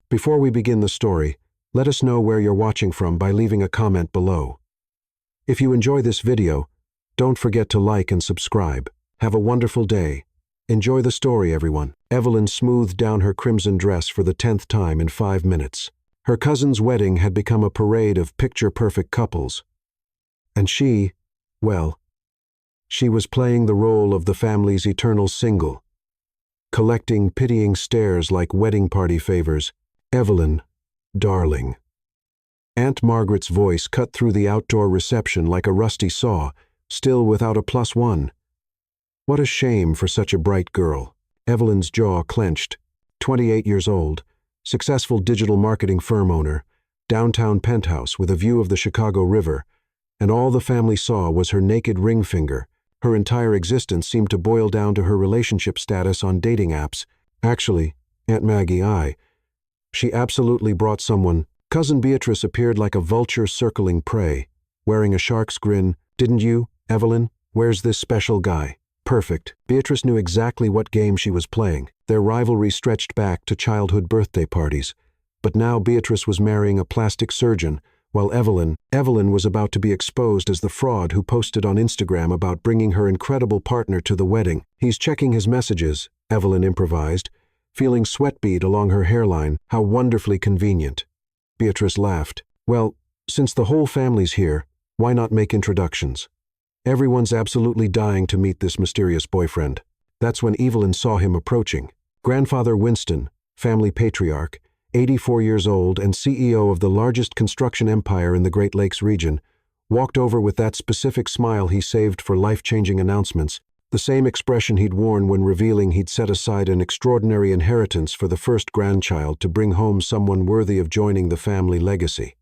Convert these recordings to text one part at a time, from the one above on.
Before we begin the story, let us know where you're watching from by leaving a comment below. If you enjoy this video, don't forget to like and subscribe. Have a wonderful day. Enjoy the story, everyone. Evelyn smoothed down her crimson dress for the 10th time in 5 minutes. Her cousin's wedding had become a parade of picture-perfect couples. And she was playing the role of the family's eternal single, collecting pitying stares like wedding party favors. Evelyn, darling. Aunt Margaret's voice cut through the outdoor reception like a rusty saw, still without a +1. What a shame for such a bright girl. Evelyn's jaw clenched. 28 years old, successful digital marketing firm owner, downtown penthouse with a view of the Chicago River, and all the family saw was her naked ring finger. Her entire existence seemed to boil down to her relationship status on dating apps. Actually, Aunt Maggie, she absolutely brought someone. Cousin Beatrice appeared like a vulture circling prey, wearing a shark's grin. Didn't you, Evelyn? Where's this special guy? Perfect. Beatrice knew exactly what game she was playing. Their rivalry stretched back to childhood birthday parties. But now Beatrice was marrying a plastic surgeon, while Evelyn was about to be exposed as the fraud who posted on Instagram about bringing her incredible partner to the wedding. He's checking his messages, Evelyn improvised, feeling sweat bead along her hairline. How wonderfully convenient. Beatrice laughed. Well, since the whole family's here, why not make introductions? Everyone's absolutely dying to meet this mysterious boyfriend. That's when Evelyn saw him approaching. Grandfather Winston, family patriarch, 84 years old and CEO of the largest construction empire in the Great Lakes region, walked over with that specific smile he saved for life-changing announcements, the same expression he'd worn when revealing he'd set aside an extraordinary inheritance for the first grandchild to bring home someone worthy of joining the family legacy.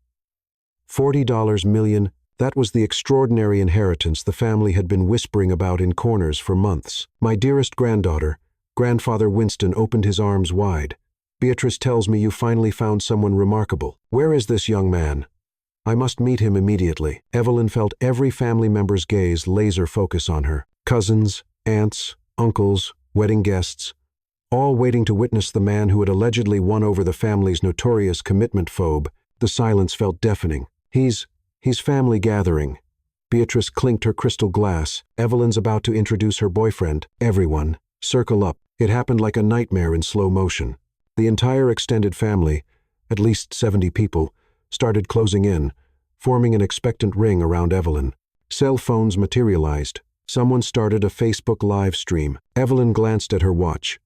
$40 million, that was the extraordinary inheritance the family had been whispering about in corners for months. My dearest granddaughter, Grandfather Winston opened his arms wide. Beatrice tells me you finally found someone remarkable. Where is this young man? I must meet him immediately. Evelyn felt every family member's gaze laser focus on her. Cousins, aunts, uncles, wedding guests, all waiting to witness the man who had allegedly won over the family's notorious commitment phobe. The silence felt deafening. He's family gathering. Beatrice clinked her crystal glass. Evelyn's about to introduce her boyfriend. Everyone, circle up. It happened like a nightmare in slow motion. The entire extended family, at least 70 people, started closing in, forming an expectant ring around Evelyn. Cell phones materialized. Someone started a Facebook live stream. Evelyn glanced at her watch.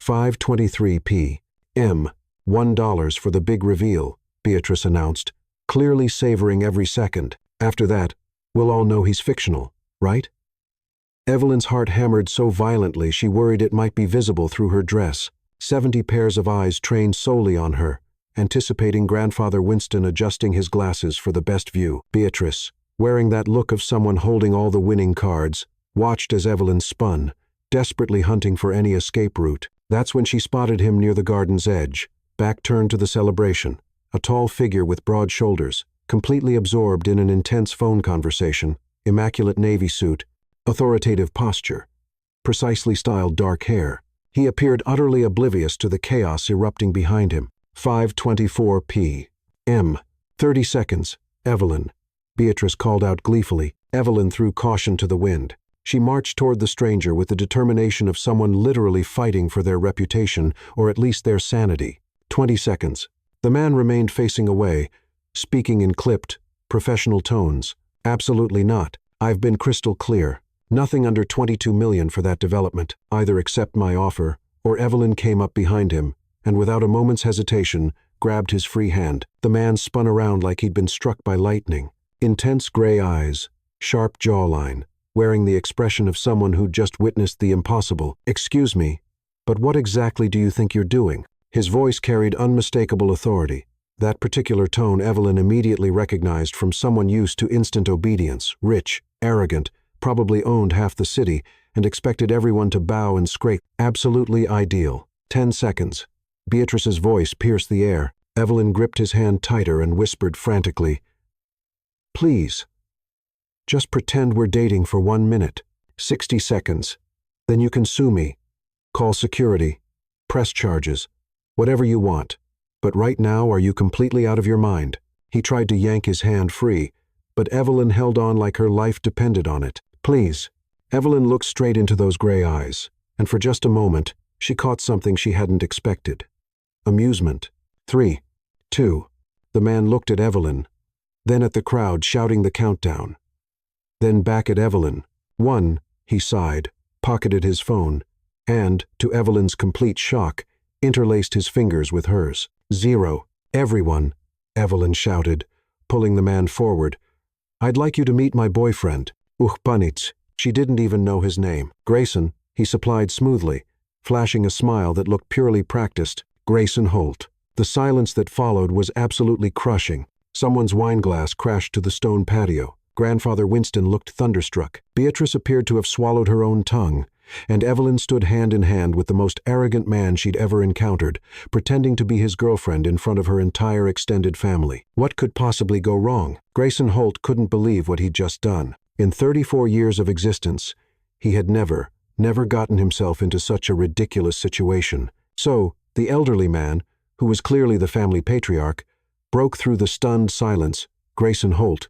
5:23 p.m. $1 for the big reveal, Beatrice announced, clearly savoring every second. After that, we'll all know he's fictional, right? Evelyn's heart hammered so violently she worried it might be visible through her dress. 70 pairs of eyes trained solely on her, anticipating Grandfather Winston adjusting his glasses for the best view. Beatrice, wearing that look of someone holding all the winning cards, watched as Evelyn spun, desperately hunting for any escape route. That's when she spotted him near the garden's edge, back turned to the celebration, a tall figure with broad shoulders, completely absorbed in an intense phone conversation, immaculate navy suit, authoritative posture, precisely styled dark hair. He appeared utterly oblivious to the chaos erupting behind him. 5:24 p.m. 30 seconds. Evelyn. Beatrice called out gleefully. Evelyn threw caution to the wind. She marched toward the stranger with the determination of someone literally fighting for their reputation, or at least their sanity. 20 seconds. The man remained facing away, speaking in clipped, professional tones. Absolutely not. I've been crystal clear. Nothing under $22 million for that development. Either accept my offer, or Evelyn came up behind him, and without a moment's hesitation, grabbed his free hand. The man spun around like he'd been struck by lightning. Intense gray eyes, sharp jawline, wearing the expression of someone who'd just witnessed the impossible. Excuse me, but what exactly do you think you're doing? His voice carried unmistakable authority. That particular tone Evelyn immediately recognized from someone used to instant obedience, rich, arrogant, probably owned half the city, and expected everyone to bow and scrape. Absolutely ideal. 10 seconds. Beatrice's voice pierced the air. Evelyn gripped his hand tighter and whispered frantically, "Please, just pretend we're dating for 1 minute. 60 seconds. Then you can sue me. Call security. Press charges. Whatever you want. But right now, are you completely out of your mind? He tried to yank his hand free, but Evelyn held on like her life depended on it. Please. Evelyn looked straight into those gray eyes, and for just a moment, she caught something she hadn't expected. Amusement. 3, 2. The man looked at Evelyn, then at the crowd shouting the countdown. Then back at Evelyn. 1, he sighed, pocketed his phone, and, to Evelyn's complete shock, interlaced his fingers with hers. 0. Everyone, Evelyn shouted, pulling the man forward. I'd like you to meet my boyfriend. Panitz. She didn't even know his name. Grayson, he supplied smoothly, flashing a smile that looked purely practiced. Grayson Holt. The silence that followed was absolutely crushing. Someone's wineglass crashed to the stone patio. Grandfather Winston looked thunderstruck. Beatrice appeared to have swallowed her own tongue, and Evelyn stood hand in hand with the most arrogant man she'd ever encountered, pretending to be his girlfriend in front of her entire extended family. What could possibly go wrong? Grayson Holt couldn't believe what he'd just done. In 34 years of existence, he had never gotten himself into such a ridiculous situation. So, the elderly man, who was clearly the family patriarch, broke through the stunned silence. Grayson Holt.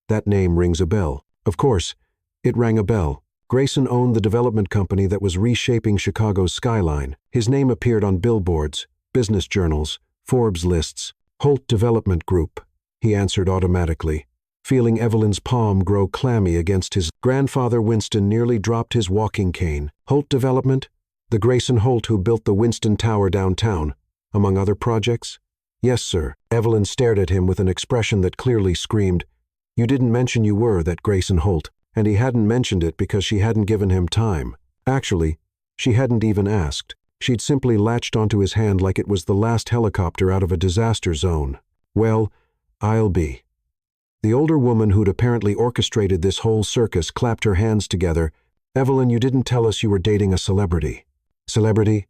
That name rings a bell. Of course, it rang a bell. Grayson owned the development company that was reshaping Chicago's skyline. His name appeared on billboards, business journals, Forbes lists. Holt Development Group, he answered automatically, feeling Evelyn's palm grow clammy against his. Grandfather Winston nearly dropped his walking cane. Holt Development? The Grayson Holt who built the Winston Tower downtown, among other projects? Yes, sir. Evelyn stared at him with an expression that clearly screamed, "You didn't mention you were that Grayson Holt." And he hadn't mentioned it because she hadn't given him time. Actually, she hadn't even asked. She'd simply latched onto his hand like it was the last helicopter out of a disaster zone. Well, I'll be. The older woman who'd apparently orchestrated this whole circus clapped her hands together. Evelyn, you didn't tell us you were dating a celebrity. Celebrity?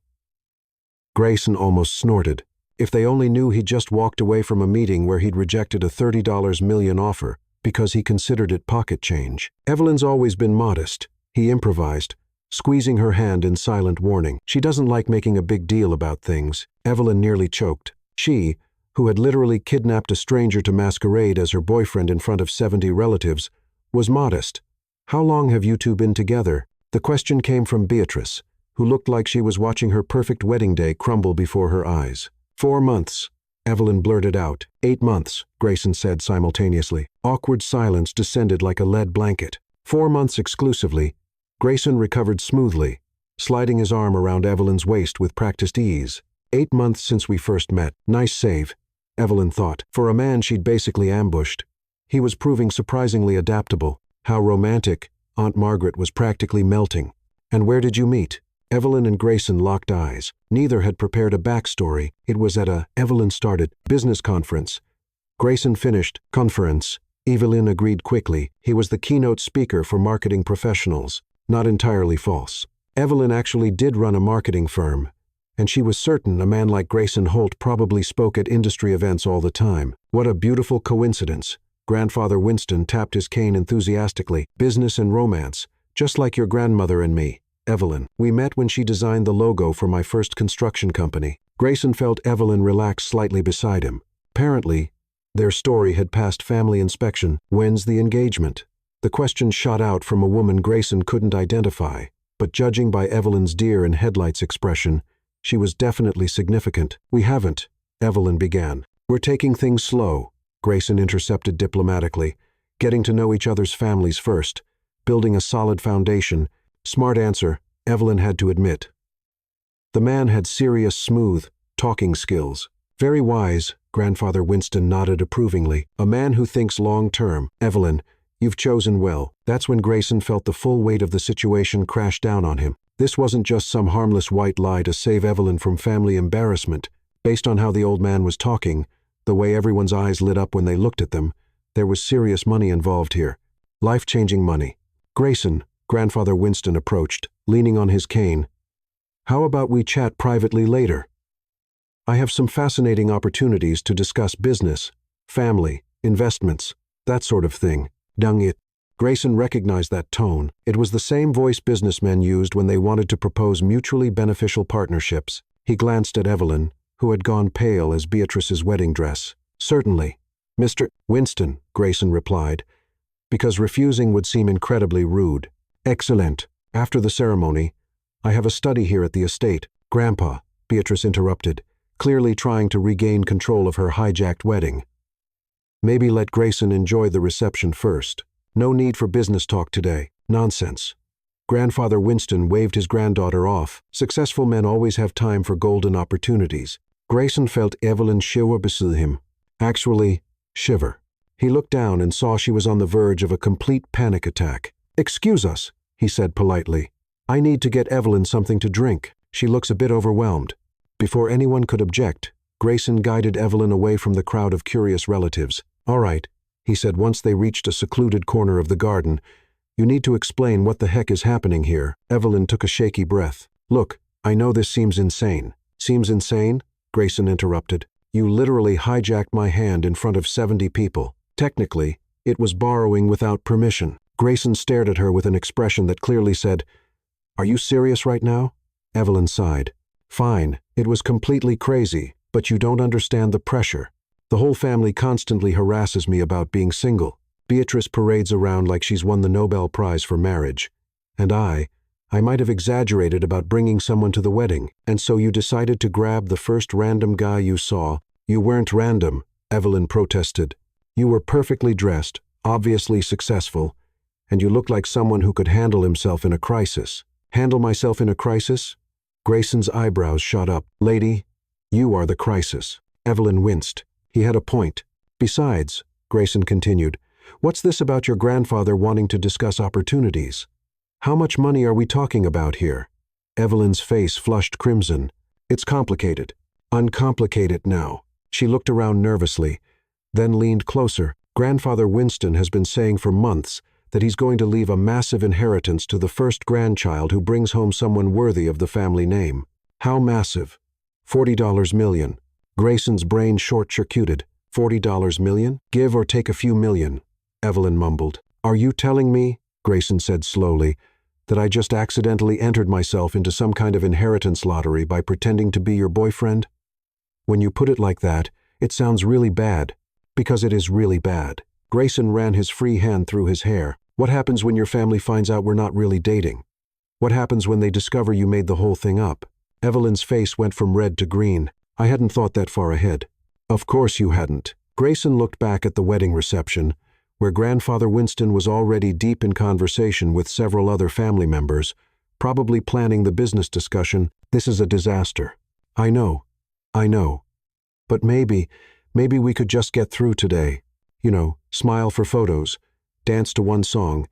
Grayson almost snorted. If they only knew he'd just walked away from a meeting where he'd rejected a $30 million offer, because he considered it pocket change. Evelyn's always been modest, he improvised, squeezing her hand in silent warning. She doesn't like making a big deal about things. Evelyn nearly choked. She, who had literally kidnapped a stranger to masquerade as her boyfriend in front of 70 relatives, was modest. How long have you two been together? The question came from Beatrice, who looked like she was watching her perfect wedding day crumble before her eyes. 4 months. Evelyn blurted out. 8 months, Grayson said simultaneously. Awkward silence descended like a lead blanket. 4 months exclusively. Grayson recovered smoothly, sliding his arm around Evelyn's waist with practiced ease. 8 months since we first met. Nice save, Evelyn thought. For a man she'd basically ambushed, he was proving surprisingly adaptable. How romantic. Aunt Margaret was practically melting. And where did you meet? Evelyn and Grayson locked eyes. Neither had prepared a backstory. It was at a, Evelyn started, business conference. Grayson finished, conference. Evelyn agreed quickly. He was the keynote speaker for marketing professionals. Not entirely false. Evelyn actually did run a marketing firm, and she was certain a man like Grayson Holt probably spoke at industry events all the time. What a beautiful coincidence. Grandfather Winston tapped his cane enthusiastically. Business and romance, just like your grandmother and me. Evelyn. We met when she designed the logo for my first construction company. Grayson felt Evelyn relax slightly beside him. Apparently, their story had passed family inspection. When's the engagement? The question shot out from a woman Grayson couldn't identify, but judging by Evelyn's deer in headlights expression, she was definitely significant. We haven't, Evelyn began. We're taking things slow, Grayson intercepted diplomatically, getting to know each other's families first, building a solid foundation. Smart answer, Evelyn had to admit. The man had serious, smooth, talking skills. Very wise, Grandfather Winston nodded approvingly. A man who thinks long-term. Evelyn, you've chosen well. That's when Grayson felt the full weight of the situation crash down on him. This wasn't just some harmless white lie to save Evelyn from family embarrassment. Based on how the old man was talking, the way everyone's eyes lit up when they looked at them, there was serious money involved here. Life-changing money. Grayson, Grandfather Winston approached, leaning on his cane. How about we chat privately later? I have some fascinating opportunities to discuss business, family, investments, that sort of thing. Dang it. Grayson recognized that tone. It was the same voice businessmen used when they wanted to propose mutually beneficial partnerships. He glanced at Evelyn, who had gone pale as Beatrice's wedding dress. "Certainly, Mr. Winston," Grayson replied, because refusing would seem incredibly rude. "Excellent. After the ceremony, I have a study here at the estate." "Grandpa," Beatrice interrupted, clearly trying to regain control of her hijacked wedding. "Maybe let Grayson enjoy the reception first. No need for business talk today." "Nonsense." Grandfather Winston waved his granddaughter off. Successful men always have time for golden opportunities. Grayson felt Evelyn shiver beside him. Actually, shiver. He looked down and saw she was on the verge of a complete panic attack. "Excuse us," he said politely. "I need to get Evelyn something to drink. She looks a bit overwhelmed." Before anyone could object, Grayson guided Evelyn away from the crowd of curious relatives. "All right," he said once they reached a secluded corner of the garden. "You need to explain what the heck is happening here." Evelyn took a shaky breath. "Look, I know this seems insane." "Seems insane?" Grayson interrupted. "You literally hijacked my hand in front of 70 people. Technically, it was borrowing without permission." Grayson stared at her with an expression that clearly said, "Are you serious right now?" Evelyn sighed. "Fine, it was completely crazy, but you don't understand the pressure. The whole family constantly harasses me about being single. Beatrice parades around like she's won the Nobel Prize for marriage. And I might have exaggerated about bringing someone to the wedding. And so you decided to grab the first random guy you saw." "You weren't random," Evelyn protested. "You were perfectly dressed, obviously successful, and you looked like someone who could handle himself in a crisis." "Handle myself in a crisis?" Grayson's eyebrows shot up. "Lady, you are the crisis." Evelyn winced. He had a point. "Besides," Grayson continued, "what's this about your grandfather wanting to discuss opportunities? How much money are we talking about here?" Evelyn's face flushed crimson. "It's complicated." "Uncomplicate it now." She looked around nervously, then leaned closer. "Grandfather Winston has been saying for months that he's going to leave a massive inheritance to the first grandchild who brings home someone worthy of the family name." "How massive?" $40 million. Grayson's brain short-circuited. $40 million? "Give or take a few million," Evelyn mumbled. "Are you telling me," Grayson said slowly, "that I just accidentally entered myself into some kind of inheritance lottery by pretending to be your boyfriend? When you put it like that, it sounds really bad, because it is really bad." Grayson ran his free hand through his hair. "What happens when your family finds out we're not really dating? What happens when they discover you made the whole thing up?" Evelyn's face went from red to green. "I hadn't thought that far ahead." "Of course you hadn't." Grayson looked back at the wedding reception, where Grandfather Winston was already deep in conversation with several other family members, probably planning the business discussion. "This is a disaster." I know. But maybe we could just get through today. You know, smile for photos, dance to one song,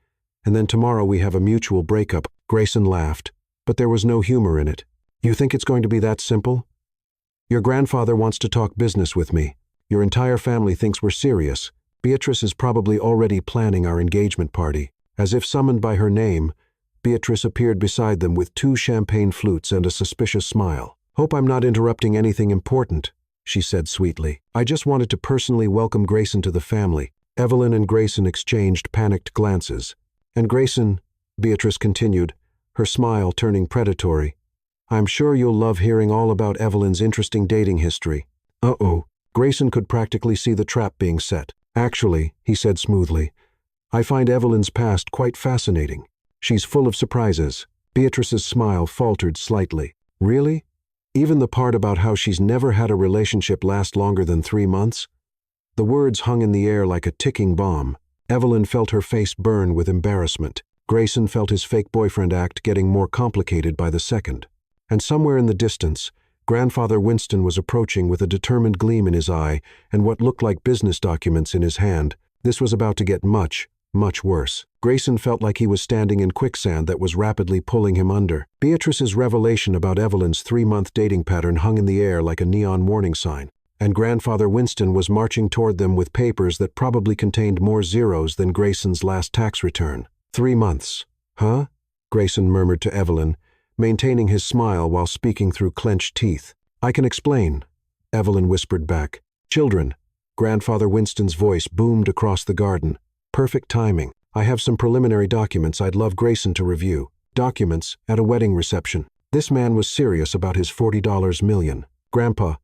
and then tomorrow we have a mutual breakup." Grayson laughed, but there was no humor in it. "You think it's going to be that simple? Your grandfather wants to talk business with me. Your entire family thinks we're serious. Beatrice is probably already planning our engagement party." As if summoned by her name, Beatrice appeared beside them with 2 champagne flutes and a suspicious smile. "Hope I'm not interrupting anything important," she said sweetly. "I just wanted to personally welcome Grayson to the family." Evelyn and Grayson exchanged panicked glances. "And Grayson," Beatrice continued, her smile turning predatory, "I'm sure you'll love hearing all about Evelyn's interesting dating history." Uh-oh. Grayson could practically see the trap being set. "Actually," he said smoothly, "I find Evelyn's past quite fascinating. She's full of surprises." Beatrice's smile faltered slightly. "Really? Even the part about how she's never had a relationship last longer than 3 months?" The words hung in the air like a ticking bomb. Evelyn felt her face burn with embarrassment. Grayson felt his fake boyfriend act getting more complicated by the second. And somewhere in the distance, Grandfather Winston was approaching with a determined gleam in his eye and what looked like business documents in his hand. This was about to get much, much worse. Grayson felt like he was standing in quicksand that was rapidly pulling him under. Beatrice's revelation about Evelyn's 3-month dating pattern hung in the air like a neon warning sign. And Grandfather Winston was marching toward them with papers that probably contained more zeros than Grayson's last tax return. 3 months. "Huh?" Grayson murmured to Evelyn, maintaining his smile while speaking through clenched teeth. "I can explain," Evelyn whispered back. "Children," Grandfather Winston's voice boomed across the garden. "Perfect timing. I have some preliminary documents I'd love Grayson to review." Documents at a wedding reception. This man was serious about his $40 million. "Grandpa,"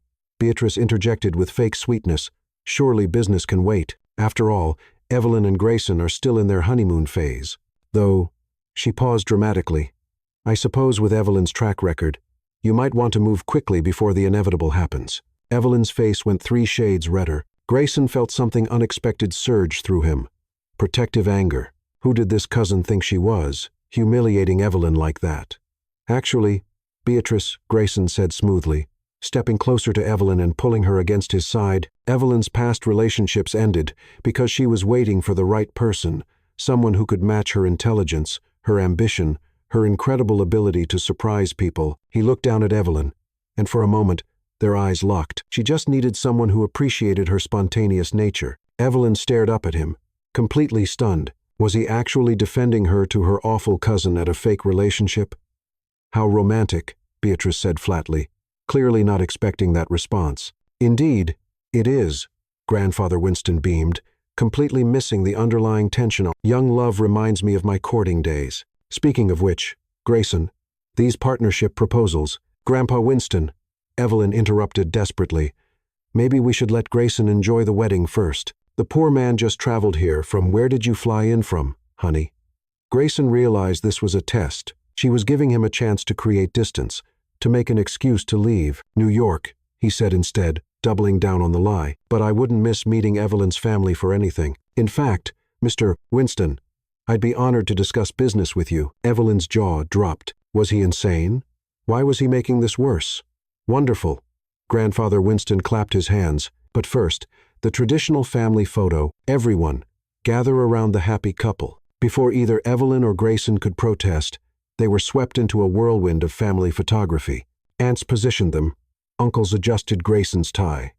Beatrice interjected with fake sweetness. Surely business can wait. After all, Evelyn and Grayson are still in their honeymoon phase. Though, she paused dramatically. I suppose with Evelyn's track record, you might want to move quickly before the inevitable happens. Evelyn's face went 3 shades redder. Grayson felt something unexpected surge through him. Protective anger. Who did this cousin think she was, humiliating Evelyn like that? Actually, Beatrice, Grayson said smoothly, stepping closer to Evelyn and pulling her against his side. Evelyn's past relationships ended because she was waiting for the right person, someone who could match her intelligence, her ambition, her incredible ability to surprise people. He looked down at Evelyn, and for a moment, their eyes locked. She just needed someone who appreciated her spontaneous nature. Evelyn stared up at him, completely stunned. Was he actually defending her to her awful cousin at a fake relationship? How romantic, Beatrice said flatly, clearly not expecting that response. Indeed, it is, Grandfather Winston beamed, completely missing the underlying tension. Young love reminds me of my courting days. Speaking of which, Grayson, these partnership proposals, Grandpa Winston, Evelyn interrupted desperately. Maybe we should let Grayson enjoy the wedding first. The poor man just traveled here. From where did you fly in from, honey? Grayson realized this was a test. She was giving him a chance to create distance, to make an excuse to leave. New York, he said instead, doubling down on the lie. But I wouldn't miss meeting Evelyn's family for anything. In fact, Mr. Winston, I'd be honored to discuss business with you. Evelyn's jaw dropped. Was he insane? Why was he making this worse? Wonderful. Grandfather Winston clapped his hands. But first, the traditional family photo. Everyone, gather around the happy couple. Before either Evelyn or Grayson could protest, they were swept into a whirlwind of family photography. Aunts positioned them. Uncles adjusted Grayson's tie.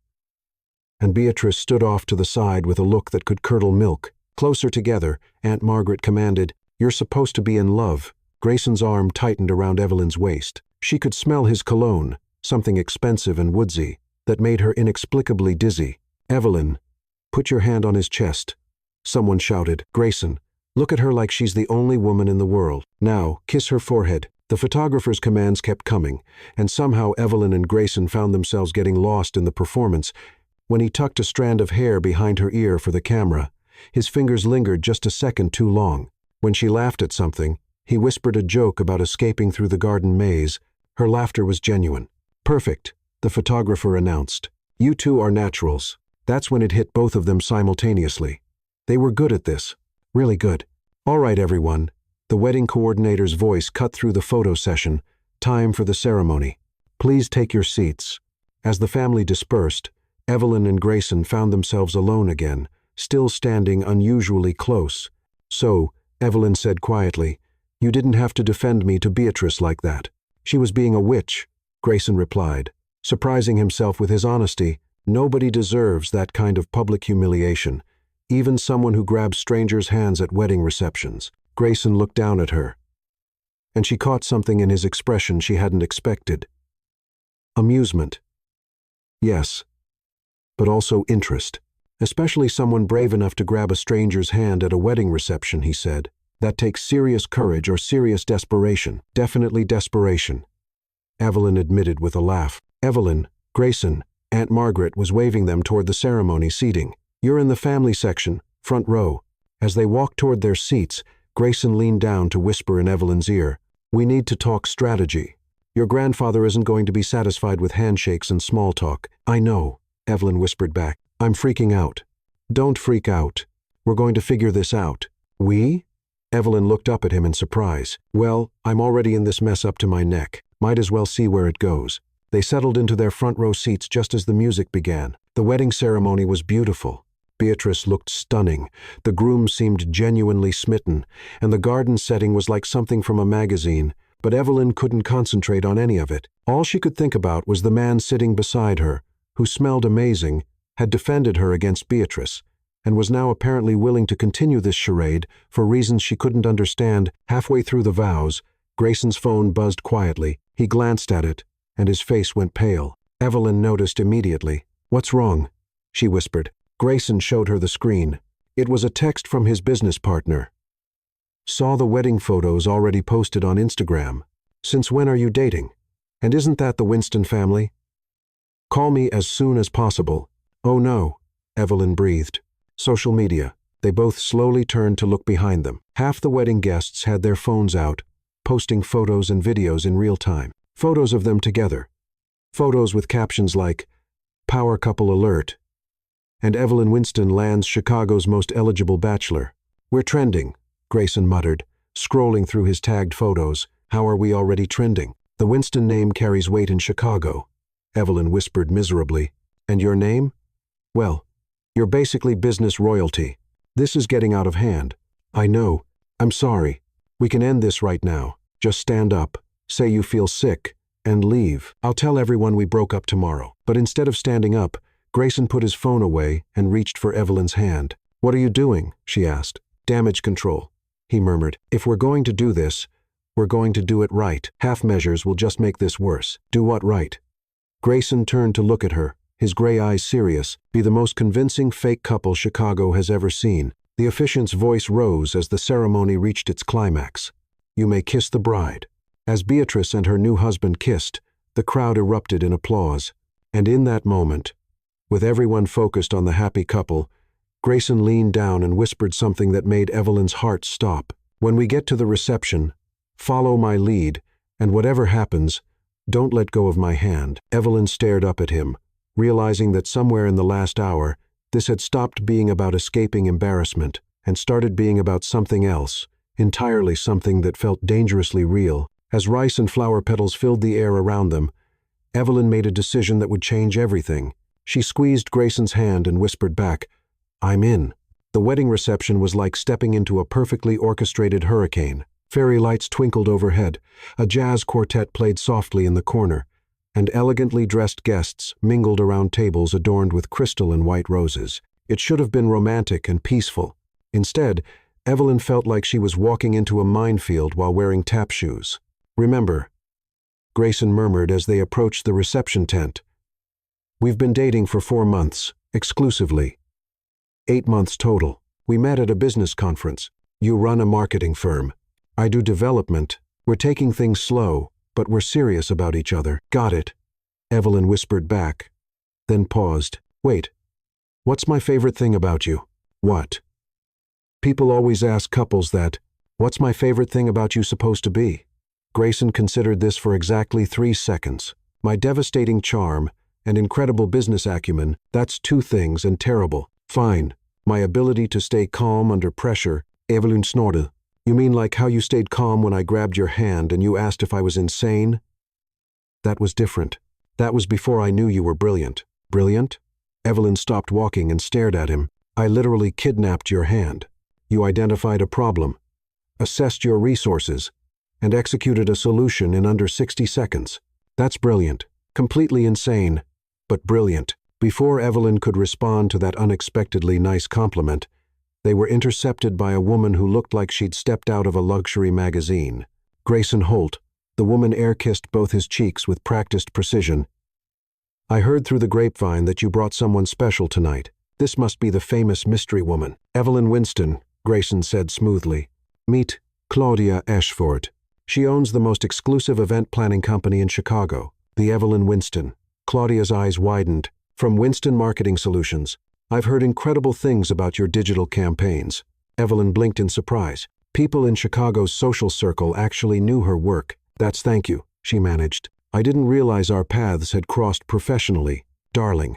And Beatrice stood off to the side with a look that could curdle milk. Closer together, Aunt Margaret commanded, "You're supposed to be in love." Grayson's arm tightened around Evelyn's waist. She could smell his cologne, something expensive and woodsy, that made her inexplicably dizzy. "Evelyn, put your hand on his chest." Someone shouted, "Grayson, look at her like she's the only woman in the world. Now, kiss her forehead." The photographer's commands kept coming, and somehow Evelyn and Grayson found themselves getting lost in the performance. When he tucked a strand of hair behind her ear for the camera, his fingers lingered just a second too long. When she laughed at something, he whispered a joke about escaping through the garden maze. Her laughter was genuine. "Perfect," the photographer announced. "You two are naturals." That's when it hit both of them simultaneously. They were good at this. Really good. "All right, everyone." The wedding coordinator's voice cut through the photo session. "Time for the ceremony. Please take your seats." As the family dispersed, Evelyn and Grayson found themselves alone again, still standing unusually close. "So," Evelyn said quietly, "you didn't have to defend me to Beatrice like that." "She was being a witch," Grayson replied, surprising himself with his honesty. Nobody deserves that kind of public humiliation, even someone who grabs strangers' hands at wedding receptions. Grayson looked down at her, and she caught something in his expression she hadn't expected. Amusement. Yes, but also interest. "Especially someone brave enough to grab a stranger's hand at a wedding reception," he said. "That takes serious courage or serious desperation." "Definitely desperation," Evelyn admitted with a laugh. "Evelyn, Grayson," Aunt Margaret was waving them toward the ceremony seating. "You're in the family section, front row." As they walked toward their seats, Grayson leaned down to whisper in Evelyn's ear, "We need to talk strategy. Your grandfather isn't going to be satisfied with handshakes and small talk." "I know," Evelyn whispered back. "I'm freaking out." "Don't freak out. We're going to figure this out." "We?" Evelyn looked up at him in surprise. "Well, I'm already in this mess up to my neck. Might as well see where it goes." They settled into their front row seats just as the music began. The wedding ceremony was beautiful. Beatrice looked stunning, the groom seemed genuinely smitten, and the garden setting was like something from a magazine, but Evelyn couldn't concentrate on any of it. All she could think about was the man sitting beside her, who smelled amazing, had defended her against Beatrice, and was now apparently willing to continue this charade for reasons she couldn't understand. Halfway through the vows, Grayson's phone buzzed quietly. He glanced at it, and his face went pale. Evelyn noticed immediately. "What's wrong?" she whispered. Grayson showed her the screen. It was a text from his business partner. "Saw the wedding photos already posted on Instagram. Since when are you dating? And isn't that the Winston family?" Call me as soon as possible. Oh no, Evelyn breathed. Social media. They both slowly turned to look behind them. Half the wedding guests had their phones out, posting photos and videos in real time. Photos of them together. Photos with captions like, "Power couple alert," and Evelyn Winston lands Chicago's most eligible bachelor. "We're trending," Grayson muttered, scrolling through his tagged photos. "How are we already trending?" "The Winston name carries weight in Chicago," Evelyn whispered miserably. "And your name? Well, you're basically business royalty. This is getting out of hand." "I know. I'm sorry. We can end this right now. Just stand up, say you feel sick, and leave. I'll tell everyone we broke up tomorrow." But instead of standing up, Grayson put his phone away and reached for Evelyn's hand. "What are you doing?" she asked. "Damage control," he murmured. "If we're going to do this, we're going to do it right. Half measures will just make this worse." "Do what right?" Grayson turned to look at her, his gray eyes serious. "Be the most convincing fake couple Chicago has ever seen." The officiant's voice rose as the ceremony reached its climax. "You may kiss the bride." As Beatrice and her new husband kissed, the crowd erupted in applause. And in that moment, with everyone focused on the happy couple, Grayson leaned down and whispered something that made Evelyn's heart stop. "When we get to the reception, follow my lead, and whatever happens, don't let go of my hand." Evelyn stared up at him, realizing that somewhere in the last hour, this had stopped being about escaping embarrassment and started being about something else, entirely something that felt dangerously real. As rice and flower petals filled the air around them, Evelyn made a decision that would change everything. She squeezed Grayson's hand and whispered back, "I'm in." The wedding reception was like stepping into a perfectly orchestrated hurricane. Fairy lights twinkled overhead, a jazz quartet played softly in the corner, and elegantly dressed guests mingled around tables adorned with crystal and white roses. It should have been romantic and peaceful. Instead, Evelyn felt like she was walking into a minefield while wearing tap shoes. "Remember," Grayson murmured as they approached the reception tent, "we've been dating for 4 months, exclusively. 8 months total. We met at a business conference. You run a marketing firm. I do development. We're taking things slow, but we're serious about each other." "Got it," Evelyn whispered back, then paused. "Wait, what's my favorite thing about you?" "What?" "People always ask couples that. What's my favorite thing about you supposed to be?" Grayson considered this for exactly 3 seconds. "My devastating charm and incredible business acumen, that's 2 things and terrible." "Fine. My ability to stay calm under pressure," Evelyn snorted. "You mean like how you stayed calm when I grabbed your hand and you asked if I was insane?" "That was different. That was before I knew you were brilliant." "Brilliant?" Evelyn stopped walking and stared at him. "I literally kidnapped your hand. You identified a problem, assessed your resources, and executed a solution in under 60 seconds. That's brilliant. Completely insane, but brilliant." Before Evelyn could respond to that unexpectedly nice compliment, they were intercepted by a woman who looked like she'd stepped out of a luxury magazine. Grayson Holt. The woman air-kissed both his cheeks with practiced precision. "I heard through the grapevine that you brought someone special tonight. This must be the famous mystery woman." "Evelyn Winston," Grayson said smoothly. "Meet Claudia Ashford. She owns the most exclusive event planning company in Chicago, the Evelyn Winston." Claudia's eyes widened. "From Winston Marketing Solutions. I've heard incredible things about your digital campaigns." Evelyn blinked in surprise. People in Chicago's social circle actually knew her work. "That's thank you," she managed. "I didn't realize our paths had crossed professionally. Darling,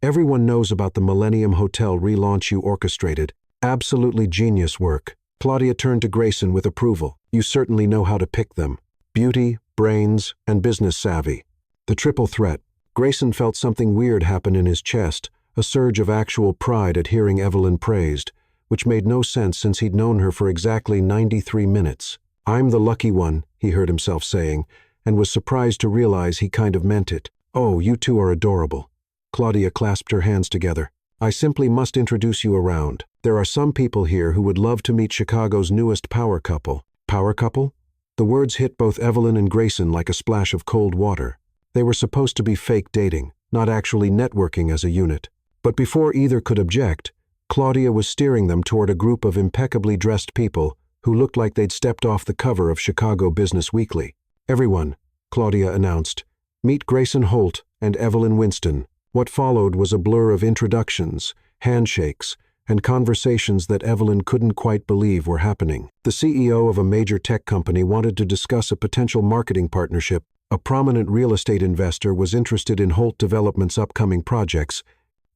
everyone knows about the Millennium Hotel relaunch you orchestrated. Absolutely genius work." Claudia turned to Grayson with approval. "You certainly know how to pick them. Beauty, brains, and business savvy. The triple threat." Grayson felt something weird happen in his chest, a surge of actual pride at hearing Evelyn praised, which made no sense since he'd known her for exactly 93 minutes. "I'm the lucky one," he heard himself saying, and was surprised to realize he kind of meant it. "Oh, you two are adorable." Claudia clasped her hands together. "I simply must introduce you around. There are some people here who would love to meet Chicago's newest power couple." "Power couple?" The words hit both Evelyn and Grayson like a splash of cold water. They were supposed to be fake dating, not actually networking as a unit. But before either could object, Claudia was steering them toward a group of impeccably dressed people who looked like they'd stepped off the cover of Chicago Business Weekly. "Everyone," Claudia announced, "meet Grayson Holt and Evelyn Winston. What followed was a blur of introductions, handshakes, and conversations that Evelyn couldn't quite believe were happening. The CEO of a major tech company wanted to discuss a potential marketing partnership. A prominent real estate investor was interested in Holt Development's upcoming projects.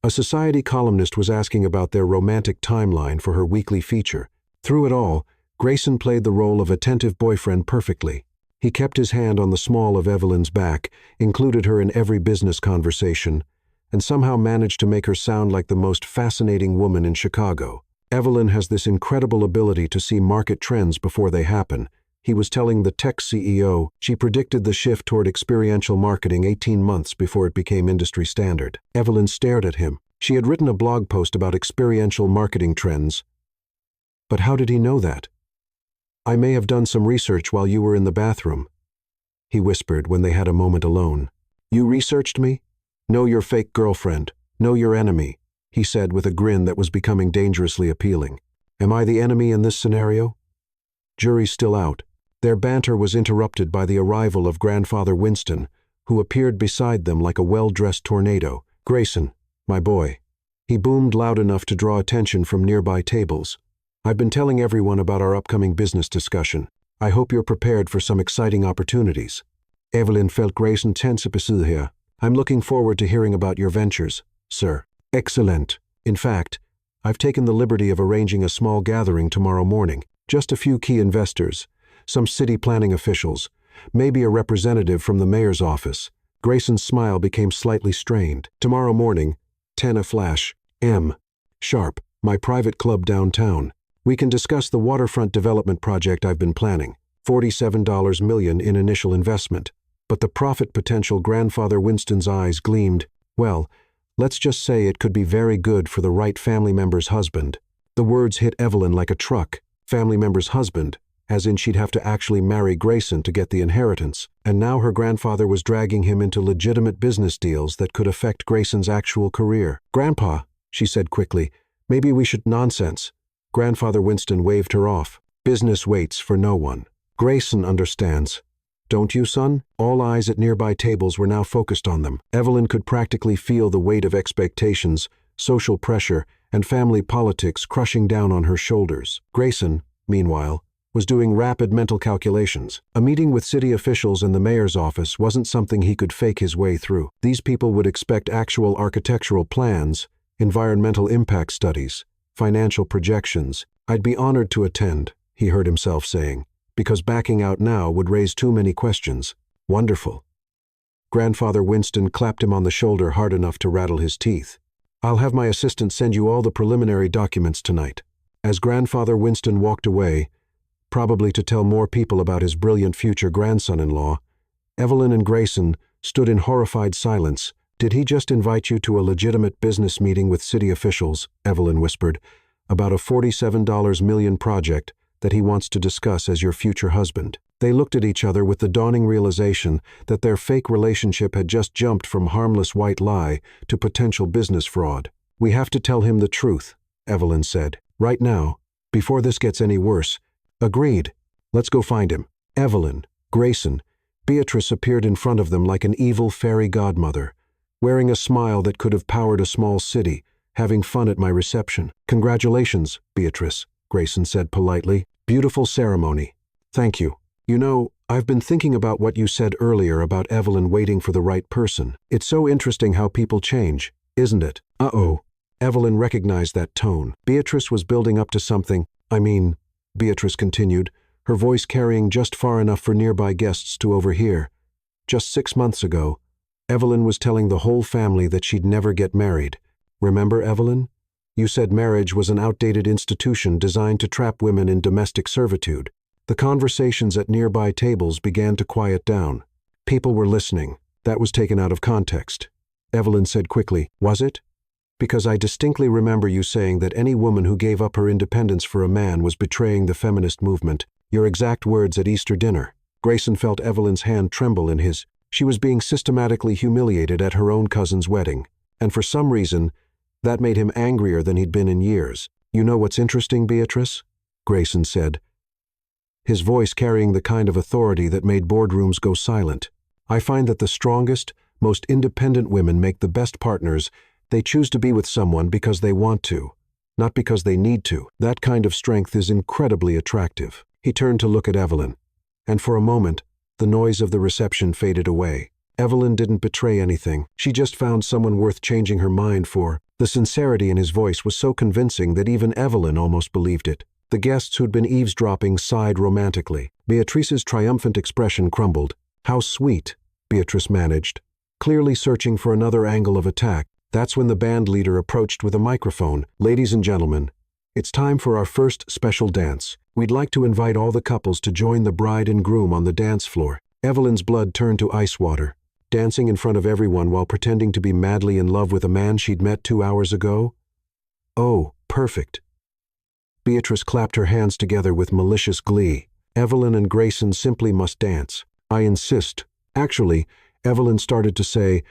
A society columnist was asking about their romantic timeline for her weekly feature. Through it all, Grayson played the role of attentive boyfriend perfectly. He kept his hand on the small of Evelyn's back, included her in every business conversation, and somehow managed to make her sound like the most fascinating woman in Chicago. Evelyn has this incredible ability to see market trends before they happen. He was telling the tech CEO she predicted the shift toward experiential marketing 18 months before it became industry standard. Evelyn stared at him. She had written a blog post about experiential marketing trends. But how did he know that? I may have done some research while you were in the bathroom, he whispered when they had a moment alone. You researched me? Know your fake girlfriend. Know your enemy, he said with a grin that was becoming dangerously appealing. Am I the enemy in this scenario? Jury's still out. Their banter was interrupted by the arrival of Grandfather Winston, who appeared beside them like a well-dressed tornado. Grayson, my boy. He boomed loud enough to draw attention from nearby tables. I've been telling everyone about our upcoming business discussion. I hope you're prepared for some exciting opportunities. Evelyn felt Grayson tense here. I'm looking forward to hearing about your ventures, sir. Excellent. In fact, I've taken the liberty of arranging a small gathering tomorrow morning. Just a few key investors, some city planning officials, maybe a representative from the mayor's office. Grayson's smile became slightly strained. Tomorrow morning, 10 flash, M. Sharp, my private club downtown. We can discuss the waterfront development project I've been planning. $47 million in initial investment. But the profit potential. Grandfather Winston's eyes gleamed. Well, let's just say it could be very good for the right family member's husband. The words hit Evelyn like a truck. Family member's husband, as in she'd have to actually marry Grayson to get the inheritance. And now her grandfather was dragging him into legitimate business deals that could affect Grayson's actual career. Grandpa, she said quickly, maybe we should. Nonsense. Grandfather Winston waved her off. Business waits for no one. Grayson understands. Don't you, son? All eyes at nearby tables were now focused on them. Evelyn could practically feel the weight of expectations, social pressure, and family politics crushing down on her shoulders. Grayson, meanwhile, was doing rapid mental calculations. A meeting with city officials and the mayor's office wasn't something he could fake his way through. These people would expect actual architectural plans, environmental impact studies, financial projections. I'd be honored to attend, he heard himself saying, because backing out now would raise too many questions. Wonderful. Grandfather Winston clapped him on the shoulder hard enough to rattle his teeth. I'll have my assistant send you all the preliminary documents tonight. As Grandfather Winston walked away, probably to tell more people about his brilliant future grandson-in-law, Evelyn and Grayson stood in horrified silence. Did he just invite you to a legitimate business meeting with city officials, Evelyn whispered, about a $47 million project that he wants to discuss as your future husband? They looked at each other with the dawning realization that their fake relationship had just jumped from harmless white lie to potential business fraud. We have to tell him the truth, Evelyn said. Right now, before this gets any worse. Agreed. Let's go find him. Evelyn, Grayson, Beatrice appeared in front of them like an evil fairy godmother, wearing a smile that could have powered a small city, having fun at my reception. Congratulations, Beatrice, Grayson said politely. Beautiful ceremony. Thank you. You know, I've been thinking about what you said earlier about Evelyn waiting for the right person. It's so interesting how people change, isn't it? Uh-oh. Evelyn recognized that tone. Beatrice was building up to something. Beatrice continued, her voice carrying just far enough for nearby guests to overhear. Just 6 months ago, Evelyn was telling the whole family that she'd never get married. Remember, Evelyn? You said marriage was an outdated institution designed to trap women in domestic servitude. The conversations at nearby tables began to quiet down. People were listening. That was taken out of context. Evelyn said quickly, was it? Because I distinctly remember you saying that any woman who gave up her independence for a man was betraying the feminist movement. Your exact words at Easter dinner. Grayson felt Evelyn's hand tremble in his. She was being systematically humiliated at her own cousin's wedding. And for some reason, that made him angrier than he'd been in years. You know what's interesting, Beatrice? Grayson said, his voice carrying the kind of authority that made boardrooms go silent. I find that the strongest, Most independent women make the best partners. They choose to be with someone because they want to, not because they need to. That kind of strength is incredibly attractive. He turned to look at Evelyn, and for a moment, the noise of the reception faded away. Evelyn didn't betray anything. She just found someone worth changing her mind for. The sincerity in his voice was so convincing that even Evelyn almost believed it. The guests who'd been eavesdropping sighed romantically. Beatrice's triumphant expression crumbled. "How sweet," Beatrice managed, clearly searching for another angle of attack. That's when the band leader approached with a microphone. "Ladies and gentlemen, it's time for our first special dance. We'd like to invite all the couples to join the bride and groom on the dance floor." Evelyn's blood turned to ice water. Dancing in front of everyone while pretending to be madly in love with a man she'd met 2 hours ago? Oh, perfect. Beatrice clapped her hands together with malicious glee. Evelyn and Grayson simply must dance. "I insist." Actually, Evelyn started to say,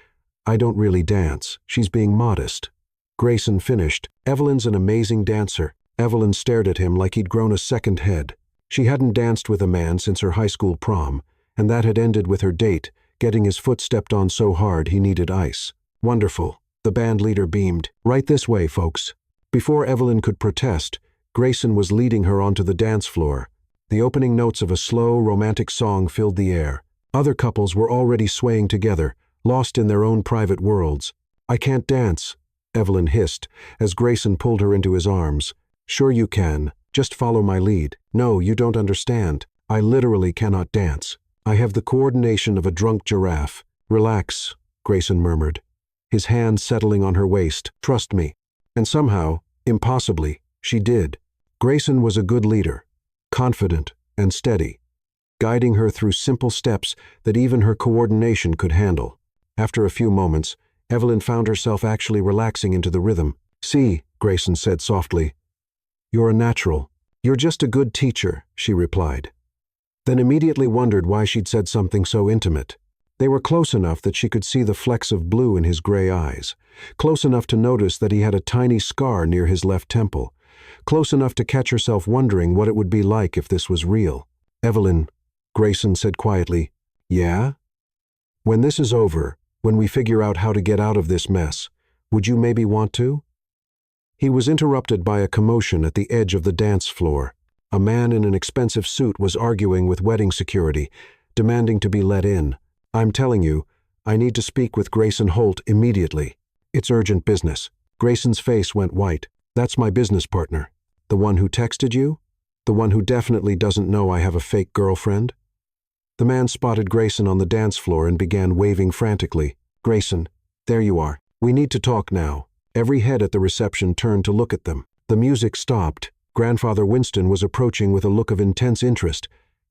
"I don't really dance." She's being modest. Grayson finished. "Evelyn's an amazing dancer." Evelyn stared at him like he'd grown a second head. She hadn't danced with a man since her high school prom, and that had ended with her date getting his foot stepped on so hard he needed ice. "Wonderful." The band leader beamed. "Right this way, folks." Before Evelyn could protest, Grayson was leading her onto the dance floor. The opening notes of a slow, romantic song filled the air. Other couples were already swaying together, lost in their own private worlds. "I can't dance," Evelyn hissed, as Grayson pulled her into his arms. "Sure you can. Just follow my lead." "No, you don't understand. I literally cannot dance. I have the coordination of a drunk giraffe." "Relax," Grayson murmured, his hand settling on her waist. "Trust me." And somehow, impossibly, she did. Grayson was a good leader, confident and steady, guiding her through simple steps that even her coordination could handle. After a few moments, Evelyn found herself actually relaxing into the rhythm. "See," Grayson said softly, "you're a natural." "You're just a good teacher," she replied. Then immediately wondered why she'd said something so intimate. They were close enough that she could see the flecks of blue in his gray eyes, close enough to notice that he had a tiny scar near his left temple, close enough to catch herself wondering what it would be like if this was real. "Evelyn," Grayson said quietly. "Yeah? When this is over, when we figure out how to get out of this mess, would you maybe want to?" He was interrupted by a commotion at the edge of the dance floor. A man in an expensive suit was arguing with wedding security, demanding to be let in. "I'm telling you, I need to speak with Grayson Holt immediately. It's urgent business." Grayson's face went white. "That's my business partner. The one who texted you? The one who definitely doesn't know I have a fake girlfriend?" The man spotted Grayson on the dance floor and began waving frantically. "Grayson, there you are. We need to talk now." Every head at the reception turned to look at them. The music stopped. Grandfather Winston was approaching with a look of intense interest,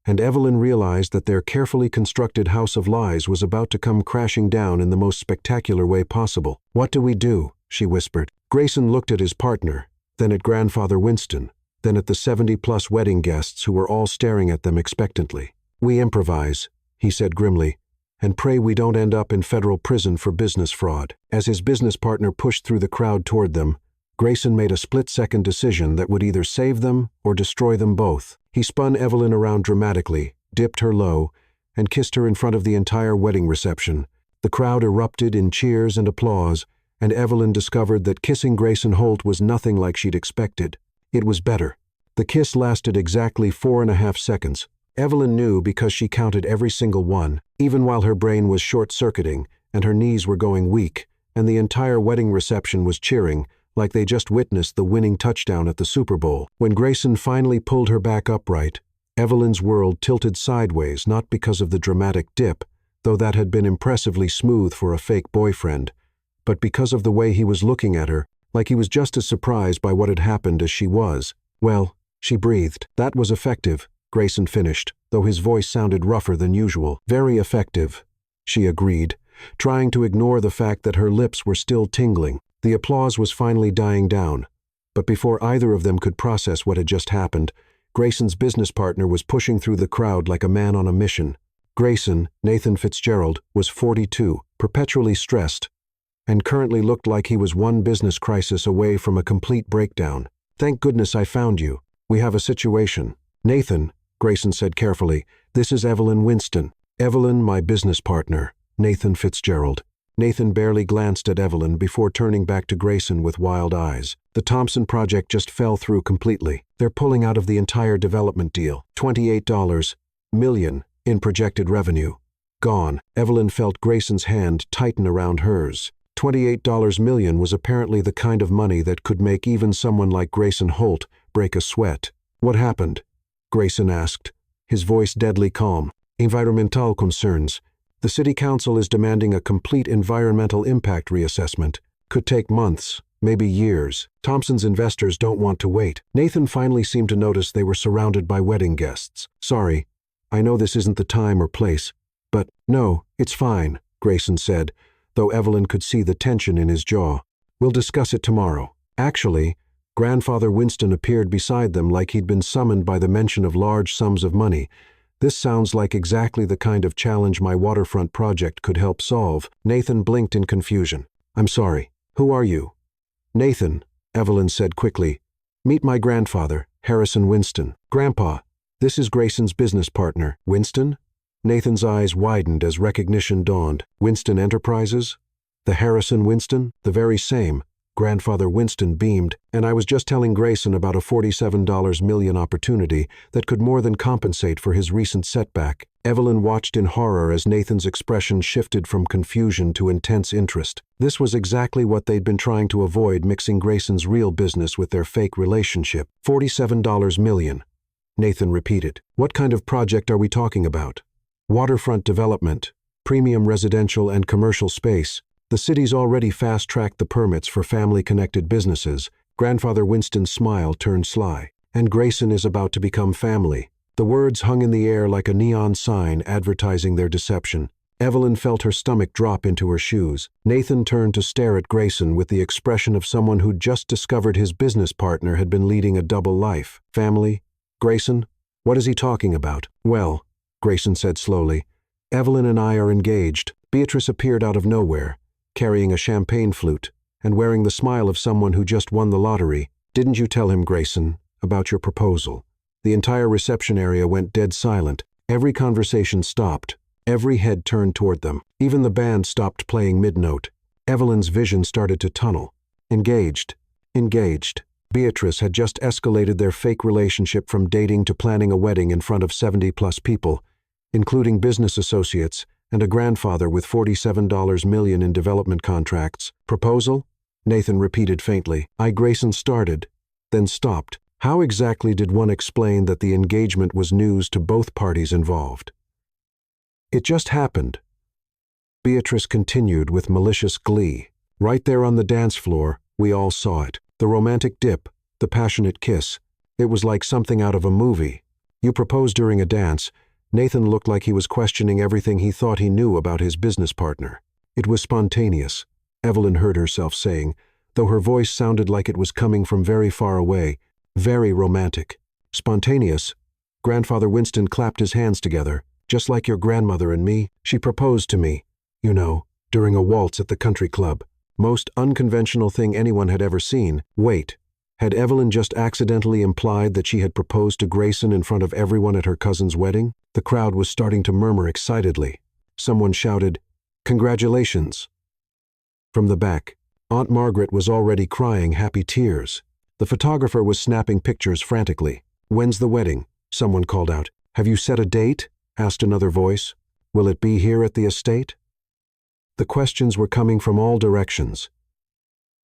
and Evelyn realized that their carefully constructed house of lies was about to come crashing down in the most spectacular way possible. "What do we do?" she whispered. Grayson looked at his partner, then at Grandfather Winston, then at the 70-plus wedding guests who were all staring at them expectantly. "We improvise," he said grimly, "and pray we don't end up in federal prison for business fraud." As his business partner pushed through the crowd toward them, Grayson made a split-second decision that would either save them or destroy them both. He spun Evelyn around dramatically, dipped her low, and kissed her in front of the entire wedding reception. The crowd erupted in cheers and applause, and Evelyn discovered that kissing Grayson Holt was nothing like she'd expected. It was better. The kiss lasted exactly 4.5 seconds. Evelyn knew because she counted every single one, even while her brain was short-circuiting and her knees were going weak, and the entire wedding reception was cheering, like they just witnessed the winning touchdown at the Super Bowl. When Grayson finally pulled her back upright, Evelyn's world tilted sideways, not because of the dramatic dip, though that had been impressively smooth for a fake boyfriend, but because of the way he was looking at her, like he was just as surprised by what had happened as she was. "Well," she breathed. "That was effective," Grayson finished, though his voice sounded rougher than usual. "Very effective," she agreed, trying to ignore the fact that her lips were still tingling. The applause was finally dying down, but before either of them could process what had just happened, Grayson's business partner was pushing through the crowd like a man on a mission. Grayson, Nathan Fitzgerald, was 42, perpetually stressed, and currently looked like he was one business crisis away from a complete breakdown. "Thank goodness I found you. We have a situation." "Nathan," Grayson said carefully, "this is Evelyn Winston." "Evelyn, my business partner." Nathan Fitzgerald. Nathan barely glanced at Evelyn before turning back to Grayson with wild eyes. The Thompson project just fell through completely. They're pulling out of the entire development deal. $28 million in projected revenue. Gone. Evelyn felt Grayson's hand tighten around hers. $28 million was apparently the kind of money that could make even someone like Grayson Holt break a sweat. What happened? Grayson asked, his voice deadly calm. Environmental concerns. The city council is demanding a complete environmental impact reassessment. Could take months, maybe years. Thompson's investors don't want to wait. Nathan finally seemed to notice they were surrounded by wedding guests. Sorry, I know this isn't the time or place, but no, it's fine, Grayson said, though Evelyn could see the tension in his jaw. We'll discuss it tomorrow. Actually, Grandfather Winston appeared beside them like he'd been summoned by the mention of large sums of money. This sounds like exactly the kind of challenge my waterfront project could help solve. Nathan blinked in confusion. I'm sorry. Who are you? Nathan, Evelyn said quickly. Meet my grandfather, Harrison Winston. Grandpa, this is Grayson's business partner. Winston? Nathan's eyes widened as recognition dawned. Winston Enterprises? The Harrison Winston? The very same. Grandfather Winston beamed, and I was just telling Grayson about a $47 million opportunity that could more than compensate for his recent setback. Evelyn watched in horror as Nathan's expression shifted from confusion to intense interest. This was exactly what they'd been trying to avoid, mixing Grayson's real business with their fake relationship. $47 million. Nathan repeated. What kind of project are we talking about? Waterfront development, premium residential and commercial space. The city's already fast-tracked the permits for family-connected businesses. Grandfather Winston's smile turned sly. And Grayson is about to become family. The words hung in the air like a neon sign advertising their deception. Evelyn felt her stomach drop into her shoes. Nathan turned to stare at Grayson with the expression of someone who'd just discovered his business partner had been leading a double life. Family? Grayson? What is he talking about? Well, Grayson said slowly, Evelyn and I are engaged. Beatrice appeared out of nowhere, carrying a champagne flute, and wearing the smile of someone who just won the lottery. Didn't you tell him, Grayson, about your proposal? The entire reception area went dead silent. Every conversation stopped. Every head turned toward them. Even the band stopped playing mid-note. Evelyn's vision started to tunnel. Engaged. Engaged. Beatrice had just escalated their fake relationship from dating to planning a wedding in front of 70-plus people, including business associates, and a grandfather with $47 million in development contracts. Proposal? Nathan repeated faintly. Grayson started, then stopped. How exactly did one explain that the engagement was news to both parties involved? It just happened. Beatrice continued with malicious glee. Right there on the dance floor, we all saw it. The romantic dip, the passionate kiss. It was like something out of a movie. You proposed during a dance. Nathan looked like he was questioning everything he thought he knew about his business partner. It was spontaneous, Evelyn heard herself saying, though her voice sounded like it was coming from very far away. Very romantic. Spontaneous. Grandfather Winston clapped his hands together. Just like your grandmother and me, she proposed to me, you know, during a waltz at the country club. Most unconventional thing anyone had ever seen. Wait, had Evelyn just accidentally implied that she had proposed to Grayson in front of everyone at her cousin's wedding? The crowd was starting to murmur excitedly. Someone shouted, "Congratulations!" From the back, Aunt Margaret was already crying happy tears. The photographer was snapping pictures frantically. "When's the wedding?" Someone called out. "Have you set a date?" asked another voice. "Will it be here at the estate?" The questions were coming from all directions,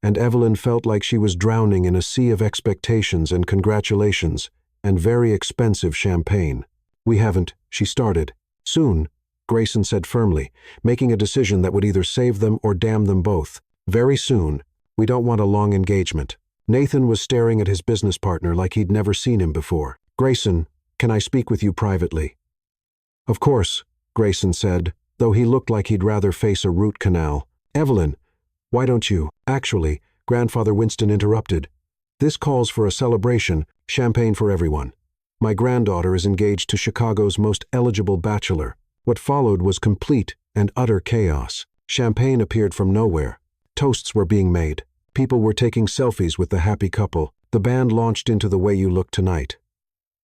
and Evelyn felt like she was drowning in a sea of expectations and congratulations and very expensive champagne. "We haven't," she started. "Soon," Grayson said firmly, making a decision that would either save them or damn them both. "Very soon. We don't want a long engagement." Nathan was staring at his business partner like he'd never seen him before. "Grayson, can I speak with you privately?" "Of course," Grayson said, though he looked like he'd rather face a root canal. "Evelyn, why don't you?" "Actually," Grandfather Winston interrupted. "This calls for a celebration, champagne for everyone. My granddaughter is engaged to Chicago's most eligible bachelor." What followed was complete and utter chaos. Champagne appeared from nowhere. Toasts were being made. People were taking selfies with the happy couple. The band launched into The Way You Look Tonight.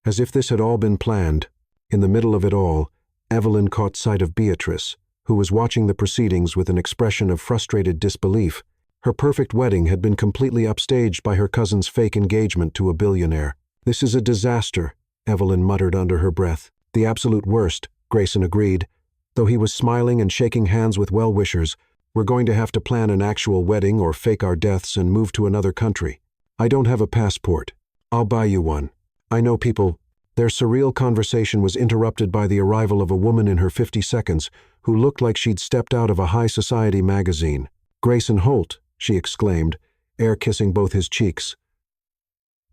As if this had all been planned, in the middle of it all, Evelyn caught sight of Beatrice, who was watching the proceedings with an expression of frustrated disbelief. Her perfect wedding had been completely upstaged by her cousin's fake engagement to a billionaire. "This is a disaster," Evelyn muttered under her breath. "The absolute worst," Grayson agreed, though he was smiling and shaking hands with well-wishers. "We're going to have to plan an actual wedding or fake our deaths and move to another country. I don't have a passport. I'll buy you one. I know people." Their surreal conversation was interrupted by the arrival of a woman in her 50s who looked like she'd stepped out of a high society magazine. "Grayson Holt," she exclaimed, air-kissing both his cheeks.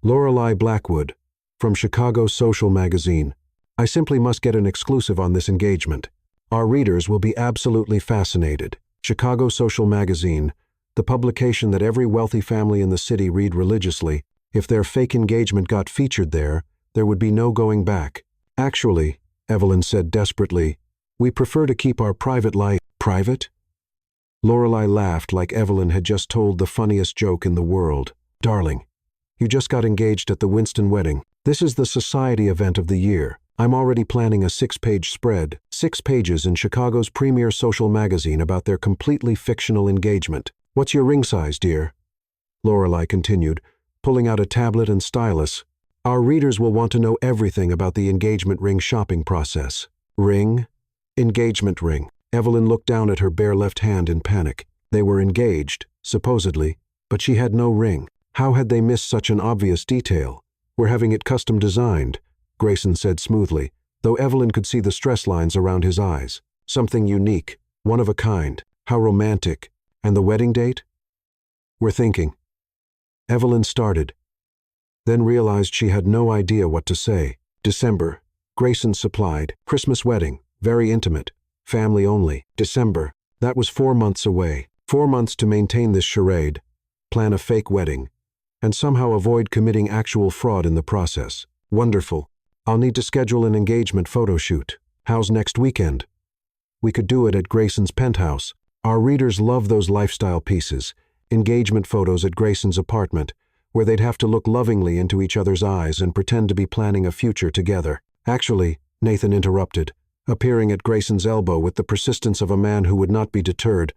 "Lorelei Blackwood, from Chicago Social Magazine. I simply must get an exclusive on this engagement. Our readers will be absolutely fascinated." Chicago Social Magazine, the publication that every wealthy family in the city read religiously. If their fake engagement got featured there would be no going back. "Actually," Evelyn said desperately, "we prefer to keep our private life private." Lorelei laughed like Evelyn had just told the funniest joke in the world. "Darling, you just got engaged at the Winston wedding. This is the society event of the year. I'm already planning a 6-page spread, 6 pages in Chicago's premier social magazine about their completely fictional engagement. What's your ring size, dear?" Lorelei continued, pulling out a tablet and stylus. "Our readers will want to know everything about the engagement ring shopping process." "Ring? Engagement ring." Evelyn looked down at her bare left hand in panic. They were engaged, supposedly, but she had no ring. How had they missed such an obvious detail? "We're having it custom designed," Grayson said smoothly, though Evelyn could see the stress lines around his eyes. "Something unique, one of a kind. How romantic. And the wedding date?" "We're thinking." Evelyn started, then realized she had no idea what to say. "December," Grayson supplied. "Christmas wedding, very intimate, family only. December." That was 4 months away. 4 months to maintain this charade, plan a fake wedding, and somehow avoid committing actual fraud in the process. "Wonderful. I'll need to schedule an engagement photo shoot. How's next weekend?" "We could do it at Grayson's penthouse. Our readers love those lifestyle pieces, engagement photos at Grayson's apartment, where they'd have to look lovingly into each other's eyes and pretend to be planning a future together." "Actually," Nathan interrupted, appearing at Grayson's elbow with the persistence of a man who would not be deterred,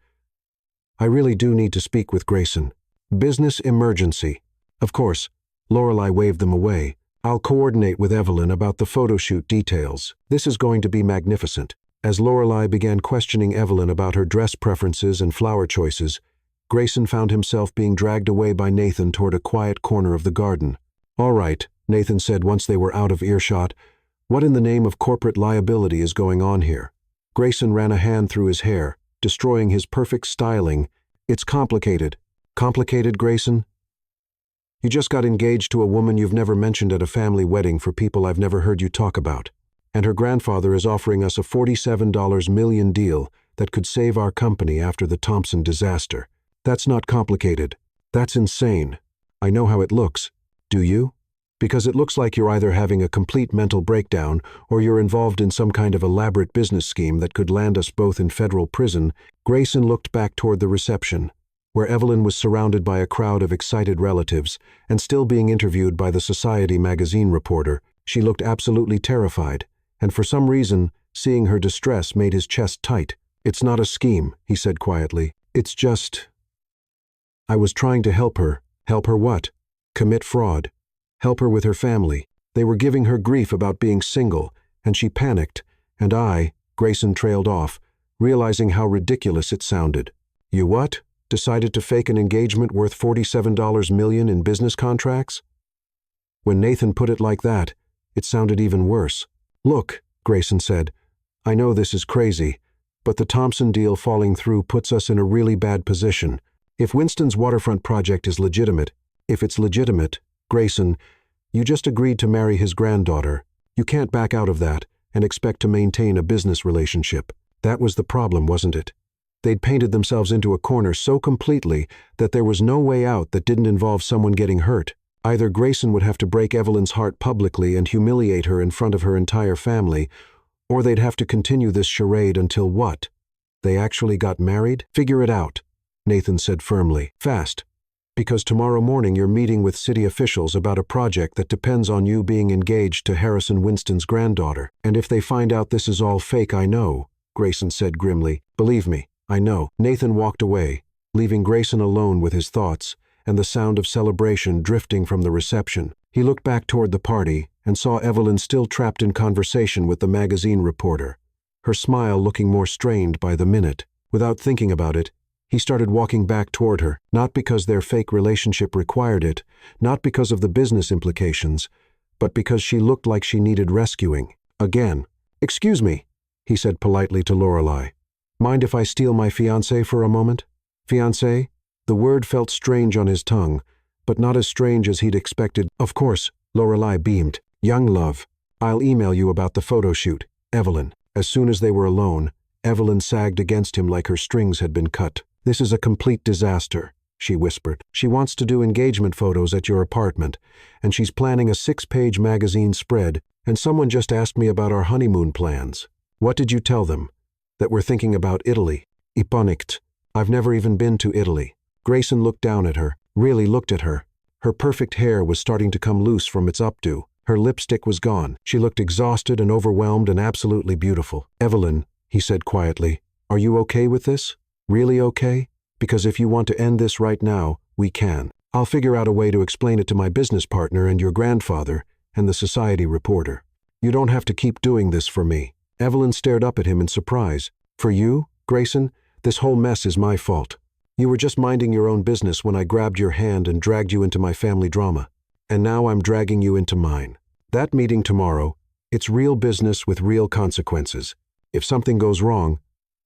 "I really do need to speak with Grayson. Business emergency." "Of course," Lorelei waved them away. "I'll coordinate with Evelyn about the photo shoot details. This is going to be magnificent." As Lorelei began questioning Evelyn about her dress preferences and flower choices, Grayson found himself being dragged away by Nathan toward a quiet corner of the garden. "All right," Nathan said once they were out of earshot. "What in the name of corporate liability is going on here?" Grayson ran a hand through his hair, destroying his perfect styling. "It's complicated." "Complicated, Grayson? You just got engaged to a woman you've never mentioned at a family wedding for people I've never heard you talk about. And her grandfather is offering us a $47 million deal that could save our company after the Thompson disaster. That's not complicated. That's insane. I know how it looks. Do you? Because it looks like you're either having a complete mental breakdown or you're involved in some kind of elaborate business scheme that could land us both in federal prison." Grayson looked back toward the reception, where Evelyn was surrounded by a crowd of excited relatives and still being interviewed by the Society magazine reporter. She looked absolutely terrified, and for some reason, seeing her distress made his chest tight. "It's not a scheme," he said quietly. "It's just... I was trying to help her." "Help her what?" "Commit fraud. Help her with her family. They were giving her grief about being single, and she panicked, and Grayson trailed off, realizing how ridiculous it sounded. "You what? Decided to fake an engagement worth $47 million in business contracts?" When Nathan put it like that, it sounded even worse. "Look," Grayson said, "I know this is crazy, but the Thompson deal falling through puts us in a really bad position. If Winston's waterfront project is legitimate, if it's legitimate, Grayson, you just agreed to marry his granddaughter. You can't back out of that and expect to maintain a business relationship." That was the problem, wasn't it? They'd painted themselves into a corner so completely that there was no way out that didn't involve someone getting hurt. Either Grayson would have to break Evelyn's heart publicly and humiliate her in front of her entire family, or they'd have to continue this charade until what? They actually got married? "Figure it out," Nathan said firmly. "Fast. Because tomorrow morning you're meeting with city officials about a project that depends on you being engaged to Harrison Winston's granddaughter. And if they find out this is all fake, I know, Grayson said grimly. Believe me, I know. Nathan walked away, leaving Grayson alone with his thoughts and the sound of celebration drifting from the reception. He looked back toward the party and saw Evelyn still trapped in conversation with the magazine reporter, her smile looking more strained by the minute. Without thinking about it, he started walking back toward her, not because their fake relationship required it, not because of the business implications, but because she looked like she needed rescuing. Again. "Excuse me," he said politely to Lorelei. "Mind if I steal my fiancé for a moment?" Fiancé? The word felt strange on his tongue, but not as strange as he'd expected. "Of course," Lorelei beamed. "Young love. I'll email you about the photo shoot. Evelyn." As soon as they were alone, Evelyn sagged against him like her strings had been cut. "This is a complete disaster," she whispered. "She wants to do engagement photos at your apartment, and she's planning a 6-page magazine spread, and someone just asked me about our honeymoon plans." "What did you tell them?" "That we're thinking about Italy." "Iponikt. I've never even been to Italy." Grayson looked down at her, really looked at her. Her perfect hair was starting to come loose from its updo. Her lipstick was gone. She looked exhausted and overwhelmed and absolutely beautiful. "Evelyn," he said quietly, "are you okay with this? Really okay? Because if you want to end this right now, we can. I'll figure out a way to explain it to my business partner and your grandfather and the society reporter. You don't have to keep doing this for me." Evelyn stared up at him in surprise. "For you, Grayson? This whole mess is my fault. You were just minding your own business when I grabbed your hand and dragged you into my family drama. And now I'm dragging you into mine. That meeting tomorrow, it's real business with real consequences. If something goes wrong,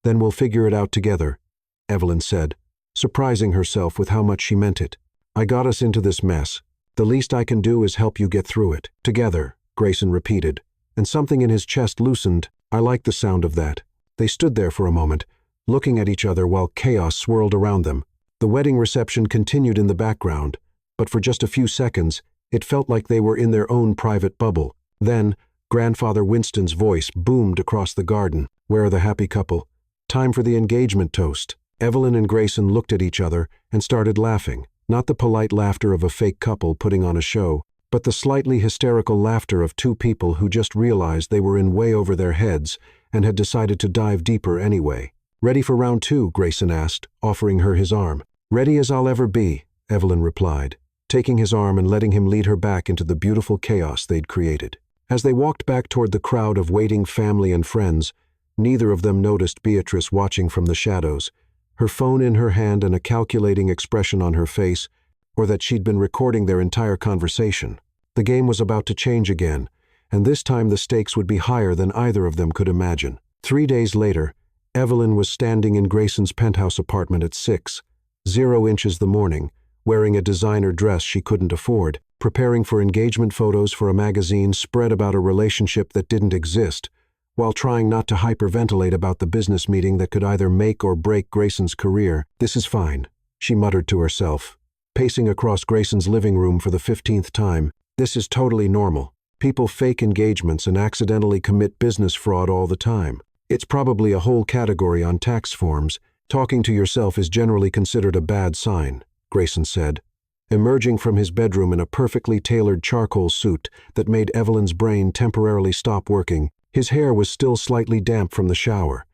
then we'll figure it out together," Evelyn said, surprising herself with how much she meant it. "I got us into this mess. The least I can do is help you get through it. Together," Grayson repeated, and something in his chest loosened. I liked the sound of that. They stood there for a moment, looking at each other while chaos swirled around them. The wedding reception continued in the background, but for just a few seconds, it felt like they were in their own private bubble. Then, Grandfather Winston's voice boomed across the garden. "Where are the happy couple? Time for the engagement toast." Evelyn and Grayson looked at each other and started laughing, not the polite laughter of a fake couple putting on a show, but the slightly hysterical laughter of two people who just realized they were in way over their heads and had decided to dive deeper anyway. "Ready for round 2, Grayson asked, offering her his arm. "Ready as I'll ever be," Evelyn replied, taking his arm and letting him lead her back into the beautiful chaos they'd created. As they walked back toward the crowd of waiting family and friends, neither of them noticed Beatrice watching from the shadows, her phone in her hand and a calculating expression on her face, or that she'd been recording their entire conversation. The game was about to change again, and this time the stakes would be higher than either of them could imagine. 3 days later, Evelyn was standing in Grayson's penthouse apartment at 6:00 the morning, wearing a designer dress she couldn't afford, preparing for engagement photos for a magazine spread about a relationship that didn't exist, while trying not to hyperventilate about the business meeting that could either make or break Grayson's career. "This is fine," she muttered to herself, pacing across Grayson's living room for the 15th time. "This is totally normal. People fake engagements and accidentally commit business fraud all the time. It's probably a whole category on tax forms. Talking to yourself is generally considered a bad sign," Grayson said, emerging from his bedroom in a perfectly tailored charcoal suit that made Evelyn's brain temporarily stop working. His hair was still slightly damp from the shower,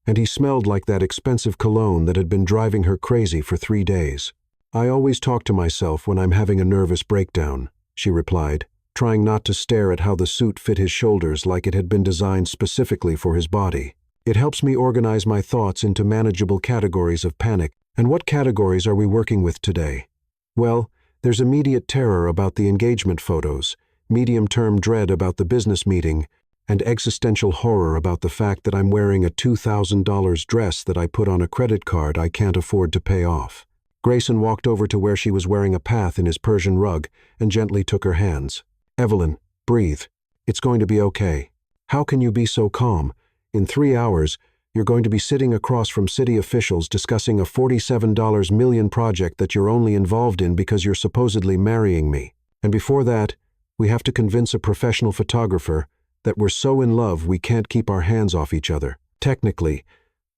and he smelled like that expensive cologne that had been driving her crazy for 3 days. "I always talk to myself when I'm having a nervous breakdown," she replied, trying not to stare at how the suit fit his shoulders like it had been designed specifically for his body. "It helps me organize my thoughts into manageable categories of panic. And what categories are we working with today? Well, there's immediate terror about the engagement photos, medium-term dread about the business meeting, and existential horror about the fact that I'm wearing a $2,000 dress that I put on a credit card I can't afford to pay off." Grayson walked over to where she was wearing a path in his Persian rug and gently took her hands. "Evelyn, breathe. It's going to be okay. How can you be so calm? In 3 hours, you're going to be sitting across from city officials discussing a $47 million project that you're only involved in because you're supposedly marrying me. And before that, we have to convince a professional photographer that we're so in love we can't keep our hands off each other. Technically,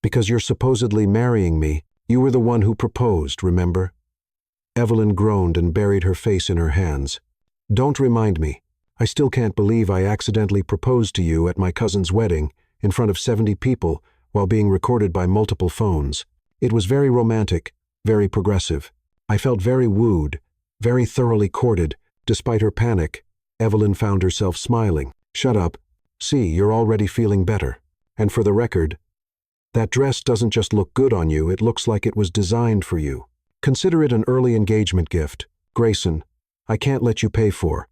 because you're supposedly marrying me, you were the one who proposed, remember?" Evelyn groaned and buried her face in her hands. "Don't remind me. I still can't believe I accidentally proposed to you at my cousin's wedding, in front of 70 people, while being recorded by multiple phones. It was very romantic, very progressive. I felt very wooed, very thoroughly courted. Despite her panic, Evelyn found herself smiling. "Shut up. See, you're already feeling better. And for the record, that dress doesn't just look good on you, it looks like it was designed for you. Consider it an early engagement gift. Grayson, I can't let you pay for.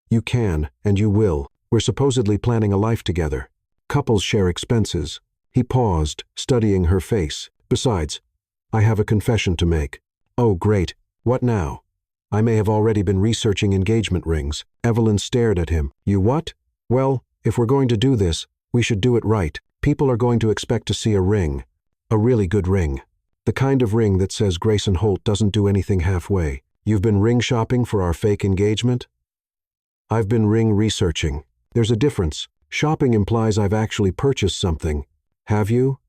You can, and you will. We're supposedly planning a life together. Couples share expenses." He paused, studying her face. "Besides, I have a confession to make." "Oh, great. What now?" "I may have already been researching engagement rings." Evelyn stared at him. "You what?" "Well, if we're going to do this, we should do it right. People are going to expect to see a ring. A really good ring. The kind of ring that says Grayson Holt doesn't do anything halfway. You've been ring shopping for our fake engagement?" "I've been ring researching. There's a difference. Shopping implies I've actually purchased something. Have you?"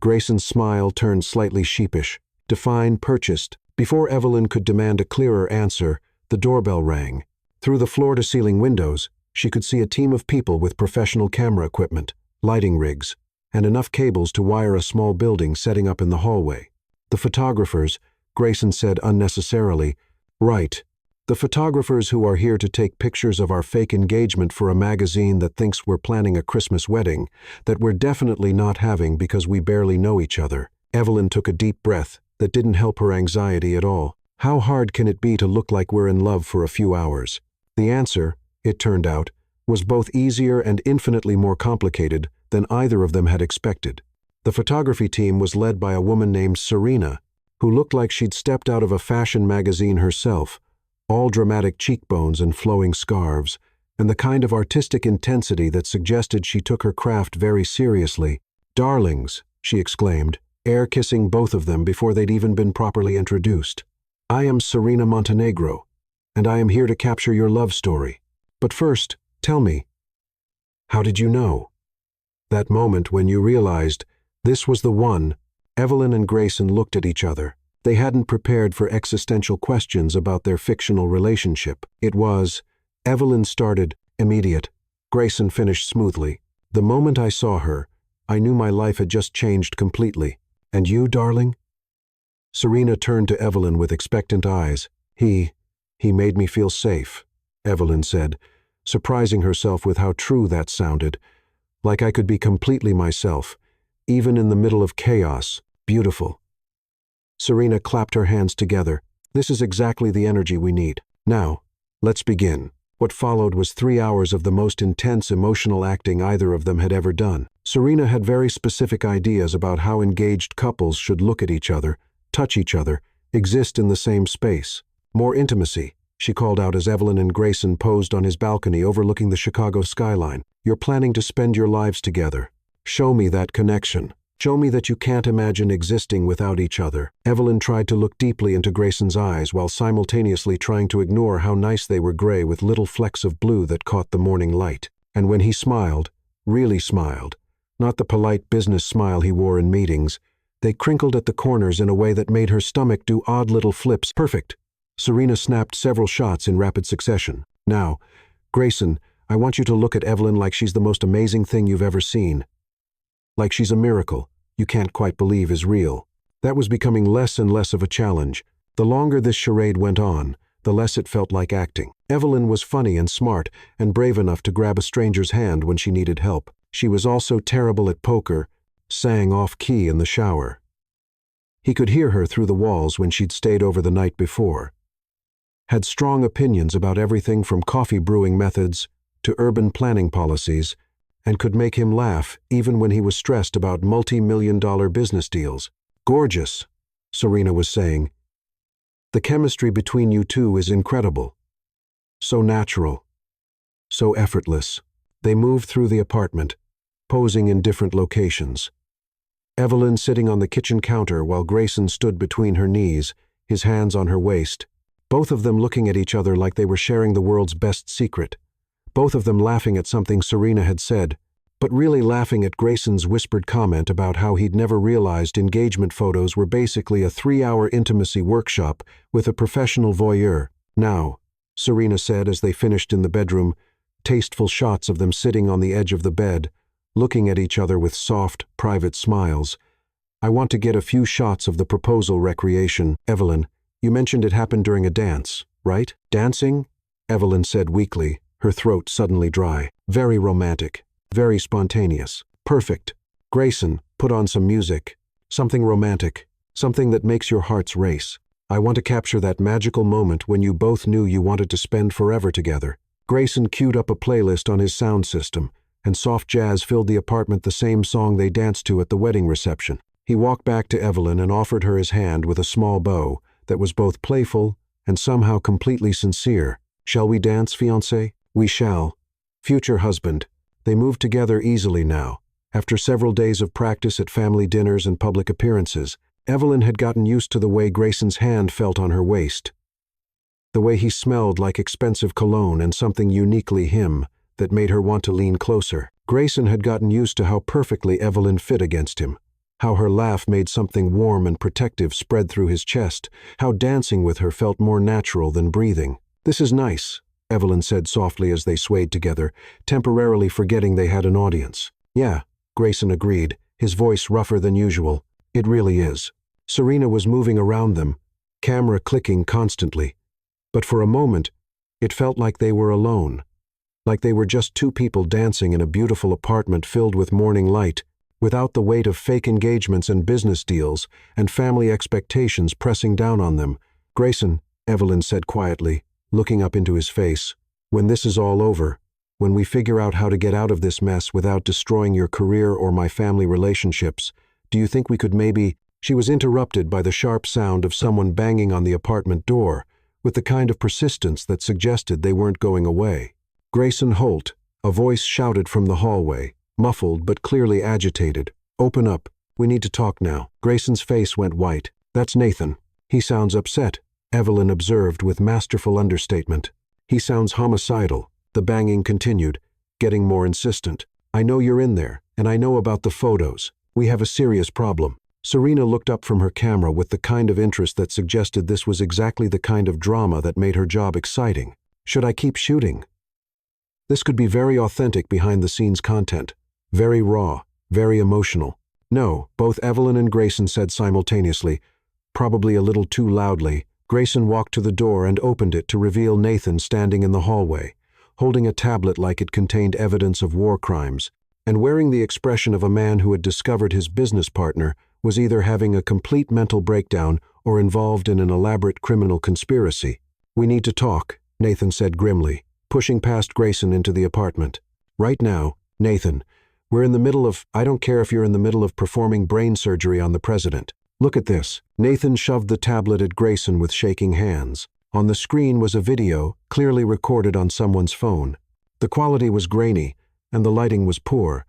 Grayson's smile turned slightly sheepish. "Define purchased." Before Evelyn could demand a clearer answer, the doorbell rang. Through the floor-to-ceiling windows, she could see a team of people with professional camera equipment, lighting rigs, and enough cables to wire a small building setting up in the hallway. "The photographers," Grayson said unnecessarily. "Right. The photographers who are here to take pictures of our fake engagement for a magazine that thinks we're planning a Christmas wedding, that we're definitely not having because we barely know each other." Evelyn took a deep breath that didn't help her anxiety at all. How hard can it be to look like we're in love for a few hours? The answer, it turned out, was both easier and infinitely more complicated than either of them had expected. The photography team was led by a woman named Serena, who looked like she'd stepped out of a fashion magazine herself, all dramatic cheekbones and flowing scarves, and the kind of artistic intensity that suggested she took her craft very seriously. "Darlings," she exclaimed, air-kissing both of them before they'd even been properly introduced. "I am Serena Montenegro, and I am here to capture your love story. But first, tell me, how did you know?" That moment when you realized this was the one, Evelyn and Grayson looked at each other. They hadn't prepared for existential questions about their fictional relationship. It was, Evelyn started, immediate. Grayson finished smoothly. "The moment I saw her, I knew my life had just changed completely. And you, darling?" Serena turned to Evelyn with expectant eyes. He made me feel safe," Evelyn said, surprising herself with how true that sounded. "Like I could be completely myself, even in the middle of chaos. Beautiful." Serena clapped her hands together. "This is exactly the energy we need. Now, let's begin." What followed was 3 hours of the most intense emotional acting either of them had ever done. Serena had very specific ideas about how engaged couples should look at each other, touch each other, exist in the same space. "More intimacy," she called out as Evelyn and Grayson posed on his balcony overlooking the Chicago skyline. "You're planning to spend your lives together. Show me that connection. Show me that you can't imagine existing without each other." Evelyn tried to look deeply into Grayson's eyes while simultaneously trying to ignore how nice they were gray with little flecks of blue that caught the morning light. And when he smiled, really smiled, not the polite business smile he wore in meetings, they crinkled at the corners in a way that made her stomach do odd little flips. "Perfect." Serena snapped several shots in rapid succession. "Now, Grayson, I want you to look at Evelyn like she's the most amazing thing you've ever seen. Like she's a miracle you can't quite believe is real." That was becoming less and less of a challenge. The longer this charade went on, the less it felt like acting. Evelyn was funny and smart and brave enough to grab a stranger's hand when she needed help. She was also terrible at poker, sang off-key in the shower. He could hear her through the walls when she'd stayed over the night before. Had strong opinions about everything from coffee brewing methods to urban planning policies, and could make him laugh even when he was stressed about multi-million-dollar business deals. "Gorgeous," Serena was saying. "The chemistry between you two is incredible. So natural. So effortless." They moved through the apartment, posing in different locations. Evelyn sitting on the kitchen counter while Grayson stood between her knees, his hands on her waist, both of them looking at each other like they were sharing the world's best secret. Both of them laughing at something Serena had said, but really laughing at Grayson's whispered comment about how he'd never realized engagement photos were basically a 3-hour intimacy workshop with a professional voyeur. "Now," Serena said as they finished in the bedroom, tasteful shots of them sitting on the edge of the bed, looking at each other with soft, private smiles. I want to get a few shots of the proposal recreation. Evelyn, you mentioned it happened during a dance, right? Dancing? Evelyn said weakly, her throat suddenly dry. Very romantic. Very spontaneous. Perfect. Grayson, put on some music. Something romantic. Something that makes your hearts race. I want to capture that magical moment when you both knew you wanted to spend forever together. Grayson queued up a playlist on his sound system, and soft jazz filled the apartment, the same song they danced to at the wedding reception. He walked back to Evelyn and offered her his hand with a small bow that was both playful and somehow completely sincere. Shall we dance, fiancé? We shall. Future husband. They moved together easily now. After several days of practice at family dinners and public appearances, Evelyn had gotten used to the way Grayson's hand felt on her waist. The way he smelled like expensive cologne and something uniquely him that made her want to lean closer. Grayson had gotten used to how perfectly Evelyn fit against him, how her laugh made something warm and protective spread through his chest, how dancing with her felt more natural than breathing. This is nice, Evelyn said softly as they swayed together, temporarily forgetting they had an audience. Yeah, Grayson agreed, his voice rougher than usual. It really is. Serena was moving around them, camera clicking constantly. But for a moment, it felt like they were alone, like they were just two people dancing in a beautiful apartment filled with morning light, without the weight of fake engagements and business deals and family expectations pressing down on them. Grayson, Evelyn said quietly, looking up into his face, when this is all over, when we figure out how to get out of this mess without destroying your career or my family relationships, do you think we could maybe— She was interrupted by the sharp sound of someone banging on the apartment door, with the kind of persistence that suggested they weren't going away. Grayson Holt, a voice shouted from the hallway, muffled but clearly agitated. Open up. We need to talk now. Grayson's face went white. That's Nathan. He sounds upset, Evelyn observed with masterful understatement. He sounds homicidal. The banging continued, getting more insistent. I know you're in there, and I know about the photos. We have a serious problem. Serena looked up from her camera with the kind of interest that suggested this was exactly the kind of drama that made her job exciting. Should I keep shooting? This could be very authentic behind-the-scenes content. Very raw, very emotional. No, both Evelyn and Grayson said simultaneously, probably a little too loudly. Grayson walked to the door and opened it to reveal Nathan standing in the hallway, holding a tablet like it contained evidence of war crimes, and wearing the expression of a man who had discovered his business partner was either having a complete mental breakdown or involved in an elaborate criminal conspiracy. We need to talk, Nathan said grimly, pushing past Grayson into the apartment. Right now, Nathan, we're in the middle of— I don't care if you're in the middle of performing brain surgery on the president. Look at this. Nathan shoved the tablet at Grayson with shaking hands. On the screen was a video, clearly recorded on someone's phone. The quality was grainy, and the lighting was poor,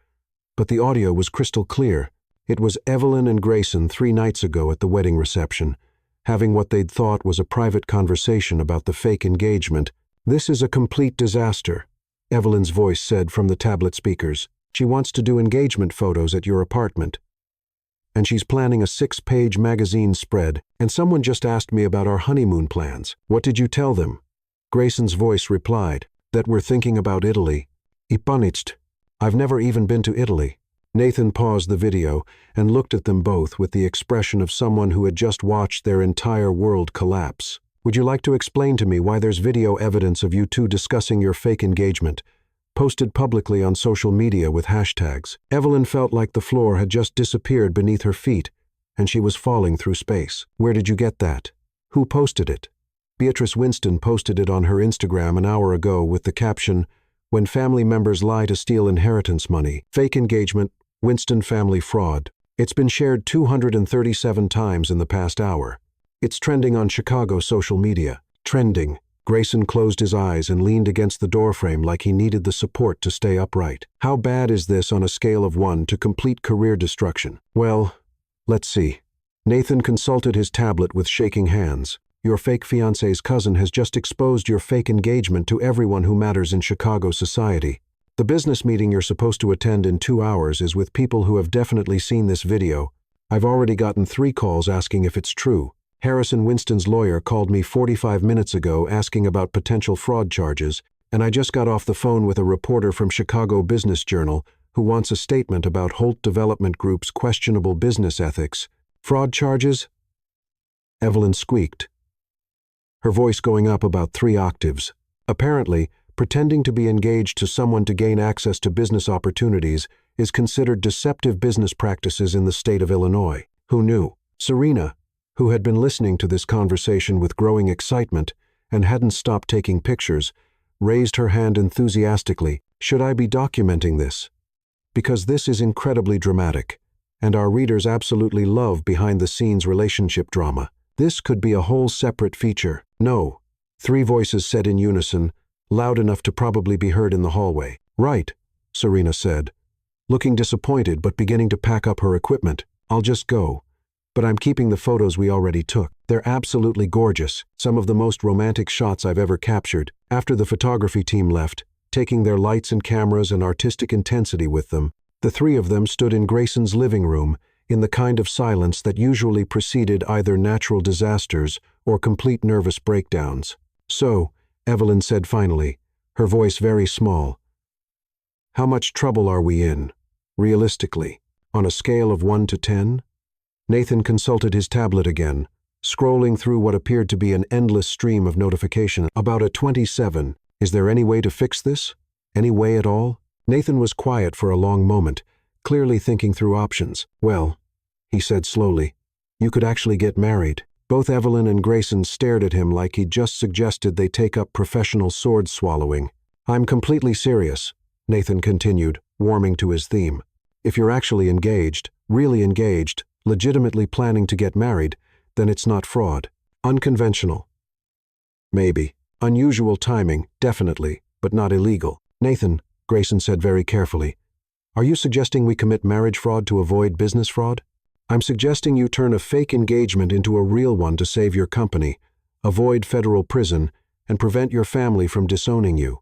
but the audio was crystal clear. It was Evelyn and Grayson 3 nights ago at the wedding reception, having what they'd thought was a private conversation about the fake engagement. This is a complete disaster, Evelyn's voice said from the tablet speakers. She wants to do engagement photos at your apartment. And she's planning a 6-page magazine spread, and someone just asked me about our honeymoon plans. What did you tell them? Grayson's voice replied, that we're thinking about Italy. Ipanitst. I've never even been to Italy. Nathan paused the video and looked at them both with the expression of someone who had just watched their entire world collapse. Would you like to explain to me why there's video evidence of you two discussing your fake engagement, posted publicly on social media with hashtags? Evelyn felt like the floor had just disappeared beneath her feet, and she was falling through space. Where did you get that? Who posted it? Beatrice Winston posted it on her Instagram an hour ago with the caption, "When family members lie to steal inheritance money, fake engagement, Winston family fraud." It's been shared 237 times in the past hour. It's trending on Chicago social media. Trending. Grayson closed his eyes and leaned against the doorframe like he needed the support to stay upright. How bad is this on a scale of 1 to complete career destruction? Well, let's see. Nathan consulted his tablet with shaking hands. Your fake fiancé's cousin has just exposed your fake engagement to everyone who matters in Chicago society. The business meeting you're supposed to attend in 2 hours is with people who have definitely seen this video. I've already gotten 3 calls asking if it's true. Harrison Winston's lawyer called me 45 minutes ago asking about potential fraud charges, and I just got off the phone with a reporter from Chicago Business Journal who wants a statement about Holt Development Group's questionable business ethics. Fraud charges? Evelyn squeaked, her voice going up about 3 octaves. Apparently, pretending to be engaged to someone to gain access to business opportunities is considered deceptive business practices in the state of Illinois. Who knew? Serena, who had been listening to this conversation with growing excitement and hadn't stopped taking pictures, raised her hand enthusiastically. Should I be documenting this? Because this is incredibly dramatic, and our readers absolutely love behind-the-scenes relationship drama. This could be a whole separate feature. No, 3 voices said in unison, loud enough to probably be heard in the hallway. Right, Serena said, looking disappointed but beginning to pack up her equipment. I'll just go. But I'm keeping the photos we already took. They're absolutely gorgeous, some of the most romantic shots I've ever captured. After the photography team left, taking their lights and cameras and artistic intensity with them, the 3 of them stood in Grayson's living room, in the kind of silence that usually preceded either natural disasters or complete nervous breakdowns. So, Evelyn said finally, her voice very small, how much trouble are we in, realistically, on a scale of 1 to 10? Nathan consulted his tablet again, scrolling through what appeared to be an endless stream of notifications. About a 27. Is there any way to fix this? Any way at all? Nathan was quiet for a long moment, clearly thinking through options. Well, he said slowly, you could actually get married. Both Evelyn and Grayson stared at him like he'd just suggested they take up professional sword swallowing. I'm completely serious, Nathan continued, warming to his theme. If you're actually engaged, really engaged, legitimately planning to get married, then it's not fraud. Unconventional. Maybe. Unusual timing, definitely, but not illegal. Nathan, Grayson said very carefully, are you suggesting we commit marriage fraud to avoid business fraud? I'm suggesting you turn a fake engagement into a real one to save your company, avoid federal prison, and prevent your family from disowning you.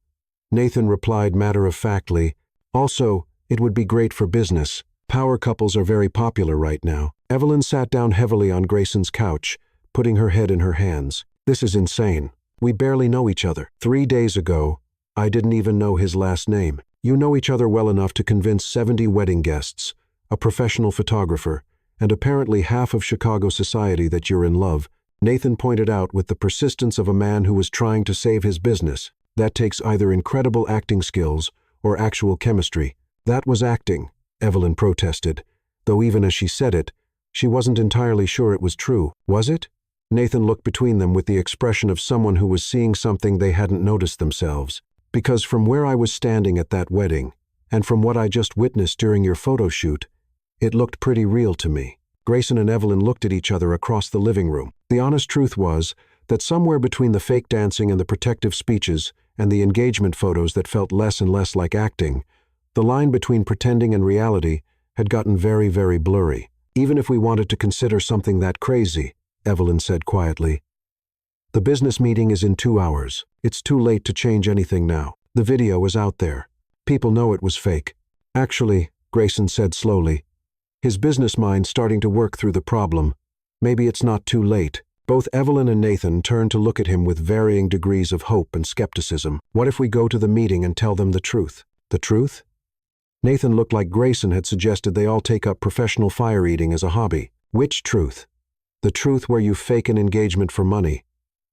Nathan replied matter-of-factly, also, it would be great for business. Power couples are very popular right now. Evelyn sat down heavily on Grayson's couch, putting her head in her hands. This is insane. We barely know each other. 3 days ago, I didn't even know his last name. You know each other well enough to convince 70 wedding guests, a professional photographer, and apparently half of Chicago society that you're in love, Nathan pointed out with the persistence of a man who was trying to save his business. That takes either incredible acting skills or actual chemistry. That was acting, Evelyn protested, though even as she said it, she wasn't entirely sure it was true. Was it? Nathan looked between them with the expression of someone who was seeing something they hadn't noticed themselves. Because from where I was standing at that wedding, and from what I just witnessed during your photo shoot, it looked pretty real to me. Grayson and Evelyn looked at each other across the living room. The honest truth was that somewhere between the fake dancing and the protective speeches and the engagement photos that felt less and less like acting, the line between pretending and reality had gotten very, very blurry. Even if we wanted to consider something that crazy, Evelyn said quietly. The business meeting is in 2 hours. It's too late to change anything now. The video is out there. People know it was fake. Actually, Grayson said slowly, his business mind starting to work through the problem. Maybe it's not too late. Both Evelyn and Nathan turned to look at him with varying degrees of hope and skepticism. What if we go to the meeting and tell them the truth? The truth? Nathan looked like Grayson had suggested they all take up professional fire eating as a hobby. Which truth? The truth where you fake an engagement for money,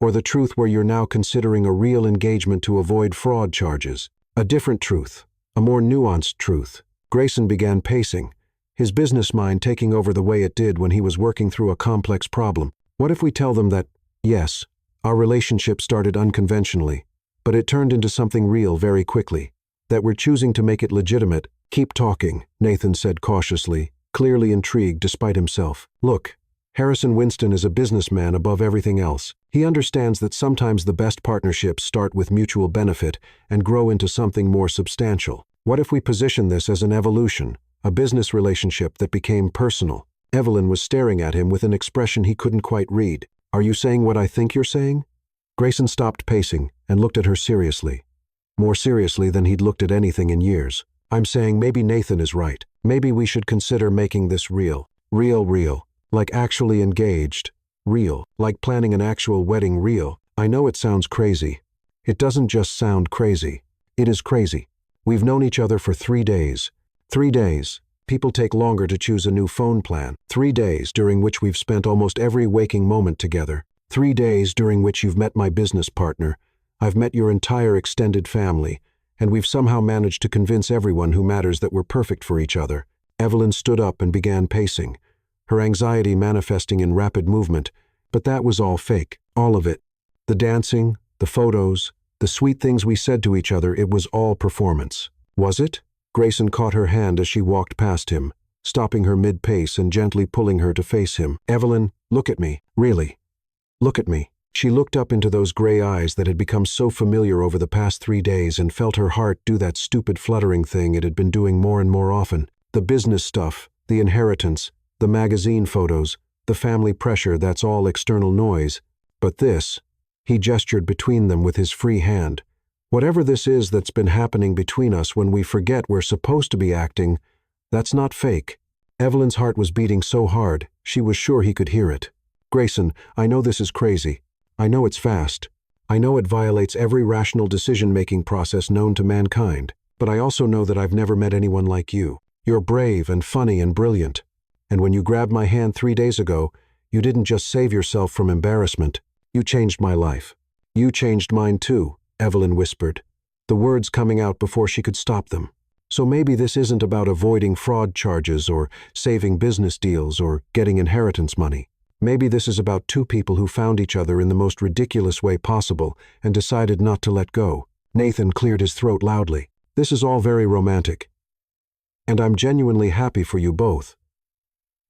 or the truth where you're now considering a real engagement to avoid fraud charges? A different truth, a more nuanced truth. Grayson began pacing, his business mind taking over the way it did when he was working through a complex problem. What if we tell them that, yes, our relationship started unconventionally, but it turned into something real very quickly, that we're choosing to make it legitimate? Keep talking, Nathan said cautiously, clearly intrigued despite himself. Look, Harrison Winston is a businessman above everything else. He understands that sometimes the best partnerships start with mutual benefit and grow into something more substantial. What if we position this as an evolution, a business relationship that became personal? Evelyn was staring at him with an expression he couldn't quite read. Are you saying what I think you're saying? Grayson stopped pacing and looked at her seriously. More seriously than he'd looked at anything in years. I'm saying maybe Nathan is right. Maybe we should consider making this real. Real. Like actually engaged. Real. Like planning an actual wedding real. I know it sounds crazy. It doesn't just sound crazy. It is crazy. We've known each other for 3 days. 3 days. People take longer to choose a new phone plan. 3 days during which we've spent almost every waking moment together. 3 days during which you've met my business partner. I've met your entire extended family, and we've somehow managed to convince everyone who matters that we're perfect for each other. Evelyn stood up and began pacing, her anxiety manifesting in rapid movement, but that was all fake, all of it. The dancing, the photos, the sweet things we said to each other, it was all performance. Was it? Grayson caught her hand as she walked past him, stopping her mid-pace and gently pulling her to face him. Evelyn, look at me, really. Look at me. She looked up into those gray eyes that had become so familiar over the past 3 days and felt her heart do that stupid fluttering thing it had been doing more and more often. The business stuff, the inheritance, the magazine photos, the family pressure, that's all external noise. But this, he gestured between them with his free hand. Whatever this is that's been happening between us when we forget we're supposed to be acting, that's not fake. Evelyn's heart was beating so hard, she was sure he could hear it. Grayson, I know this is crazy. I know it's fast. I know it violates every rational decision-making process known to mankind. But I also know that I've never met anyone like you. You're brave and funny and brilliant. And when you grabbed my hand 3 days ago, you didn't just save yourself from embarrassment. You changed my life. You changed mine too, Evelyn whispered, the words coming out before she could stop them. So maybe this isn't about avoiding fraud charges or saving business deals or getting inheritance money. Maybe this is about two people who found each other in the most ridiculous way possible and decided not to let go. Nathan cleared his throat loudly. This is all very romantic. And I'm genuinely happy for you both.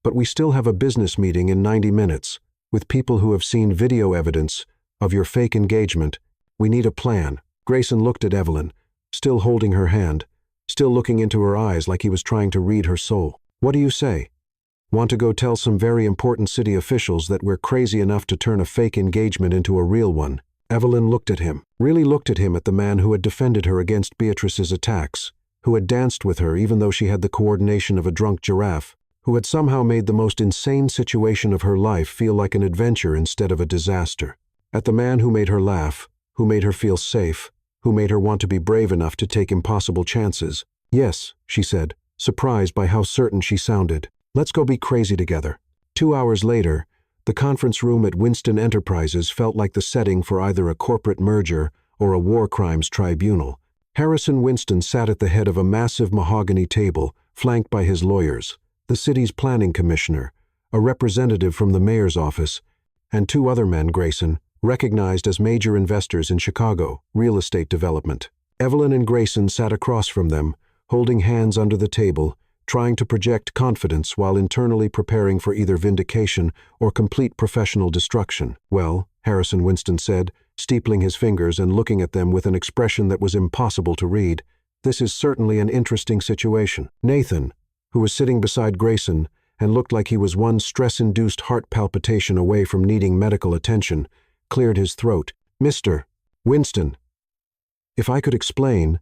But we still have a business meeting in 90 minutes, with people who have seen video evidence of your fake engagement. We need a plan. Grayson looked at Evelyn, still holding her hand, still looking into her eyes like he was trying to read her soul. What do you say? Want to go tell some very important city officials that we're crazy enough to turn a fake engagement into a real one? Evelyn looked at him, really looked at him, at the man who had defended her against Beatrice's attacks, who had danced with her even though she had the coordination of a drunk giraffe, who had somehow made the most insane situation of her life feel like an adventure instead of a disaster. At the man who made her laugh, who made her feel safe, who made her want to be brave enough to take impossible chances. Yes, she said, surprised by how certain she sounded. Let's go be crazy together. 2 hours later, the conference room at Winston Enterprises felt like the setting for either a corporate merger or a war crimes tribunal. Harrison Winston sat at the head of a massive mahogany table, flanked by his lawyers, the city's planning commissioner, a representative from the mayor's office, and 2 other men Grayson recognized as major investors in Chicago real estate development. Evelyn and Grayson sat across from them, holding hands under the table, trying to project confidence while internally preparing for either vindication or complete professional destruction. Well, Harrison Winston said, steepling his fingers and looking at them with an expression that was impossible to read, this is certainly an interesting situation. Nathan, who was sitting beside Grayson and looked like he was one stress-induced heart palpitation away from needing medical attention, cleared his throat. Mr. Winston, if I could explain—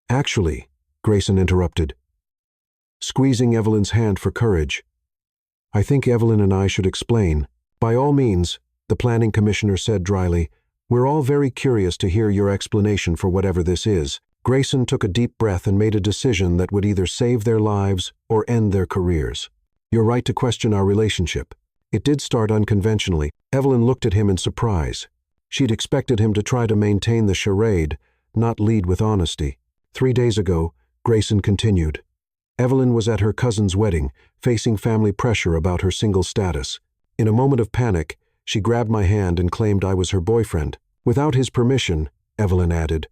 Actually, Grayson interrupted, squeezing Evelyn's hand for courage. I think Evelyn and I should explain. By all means, the planning commissioner said dryly. We're all very curious to hear your explanation for whatever this is. Grayson took a deep breath and made a decision that would either save their lives or end their careers. You're right to question our relationship. It did start unconventionally. Evelyn looked at him in surprise. She'd expected him to try to maintain the charade, not lead with honesty. 3 days ago, Grayson continued. Evelyn was at her cousin's wedding, facing family pressure about her single status. In a moment of panic, she grabbed my hand and claimed I was her boyfriend. Without his permission, Evelyn added.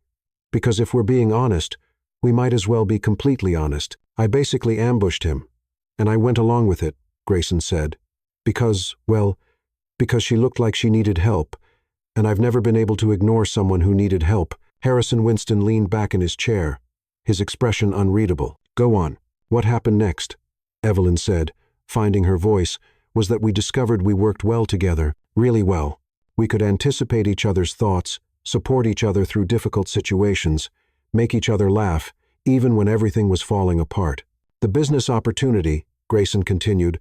Because if we're being honest, we might as well be completely honest. I basically ambushed him. And I went along with it, Grayson said. Because she looked like she needed help, and I've never been able to ignore someone who needed help. Harrison Winston leaned back in his chair, his expression unreadable. Go on. What happened next? Evelyn said, finding her voice, was that we discovered we worked well together, really well. We could anticipate each other's thoughts, support each other through difficult situations, make each other laugh, even when everything was falling apart. The business opportunity, Grayson continued,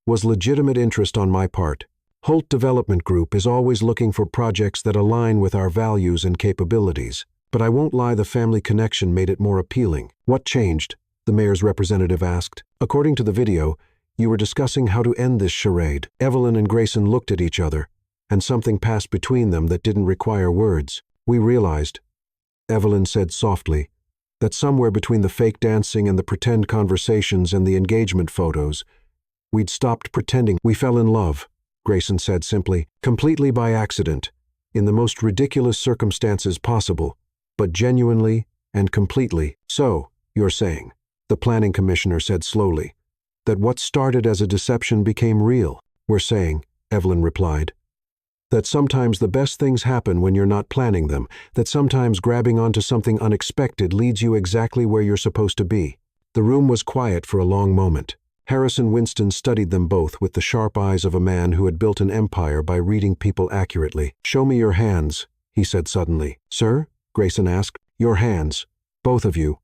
was legitimate interest on my part. Holt Development Group is always looking for projects that align with our values and capabilities. But I won't lie, the family connection made it more appealing. What changed? the mayor's representative asked. According to the video, you were discussing how to end this charade. Evelyn and Grayson looked at each other, and something passed between them that didn't require words. We realized, Evelyn said softly, that somewhere between the fake dancing and the pretend conversations and the engagement photos, we'd stopped pretending. We fell in love, Grayson said simply, completely by accident, in the most ridiculous circumstances possible, but genuinely and completely. So, you're saying, the planning commissioner said slowly, that what started as a deception became real. We're saying, Evelyn replied, that sometimes the best things happen when you're not planning them, that sometimes grabbing onto something unexpected leads you exactly where you're supposed to be. The room was quiet for a long moment. Harrison Winston studied them both with the sharp eyes of a man who had built an empire by reading people accurately. Show me your hands, he said suddenly. Sir? Grayson asked. Your hands. Both of you.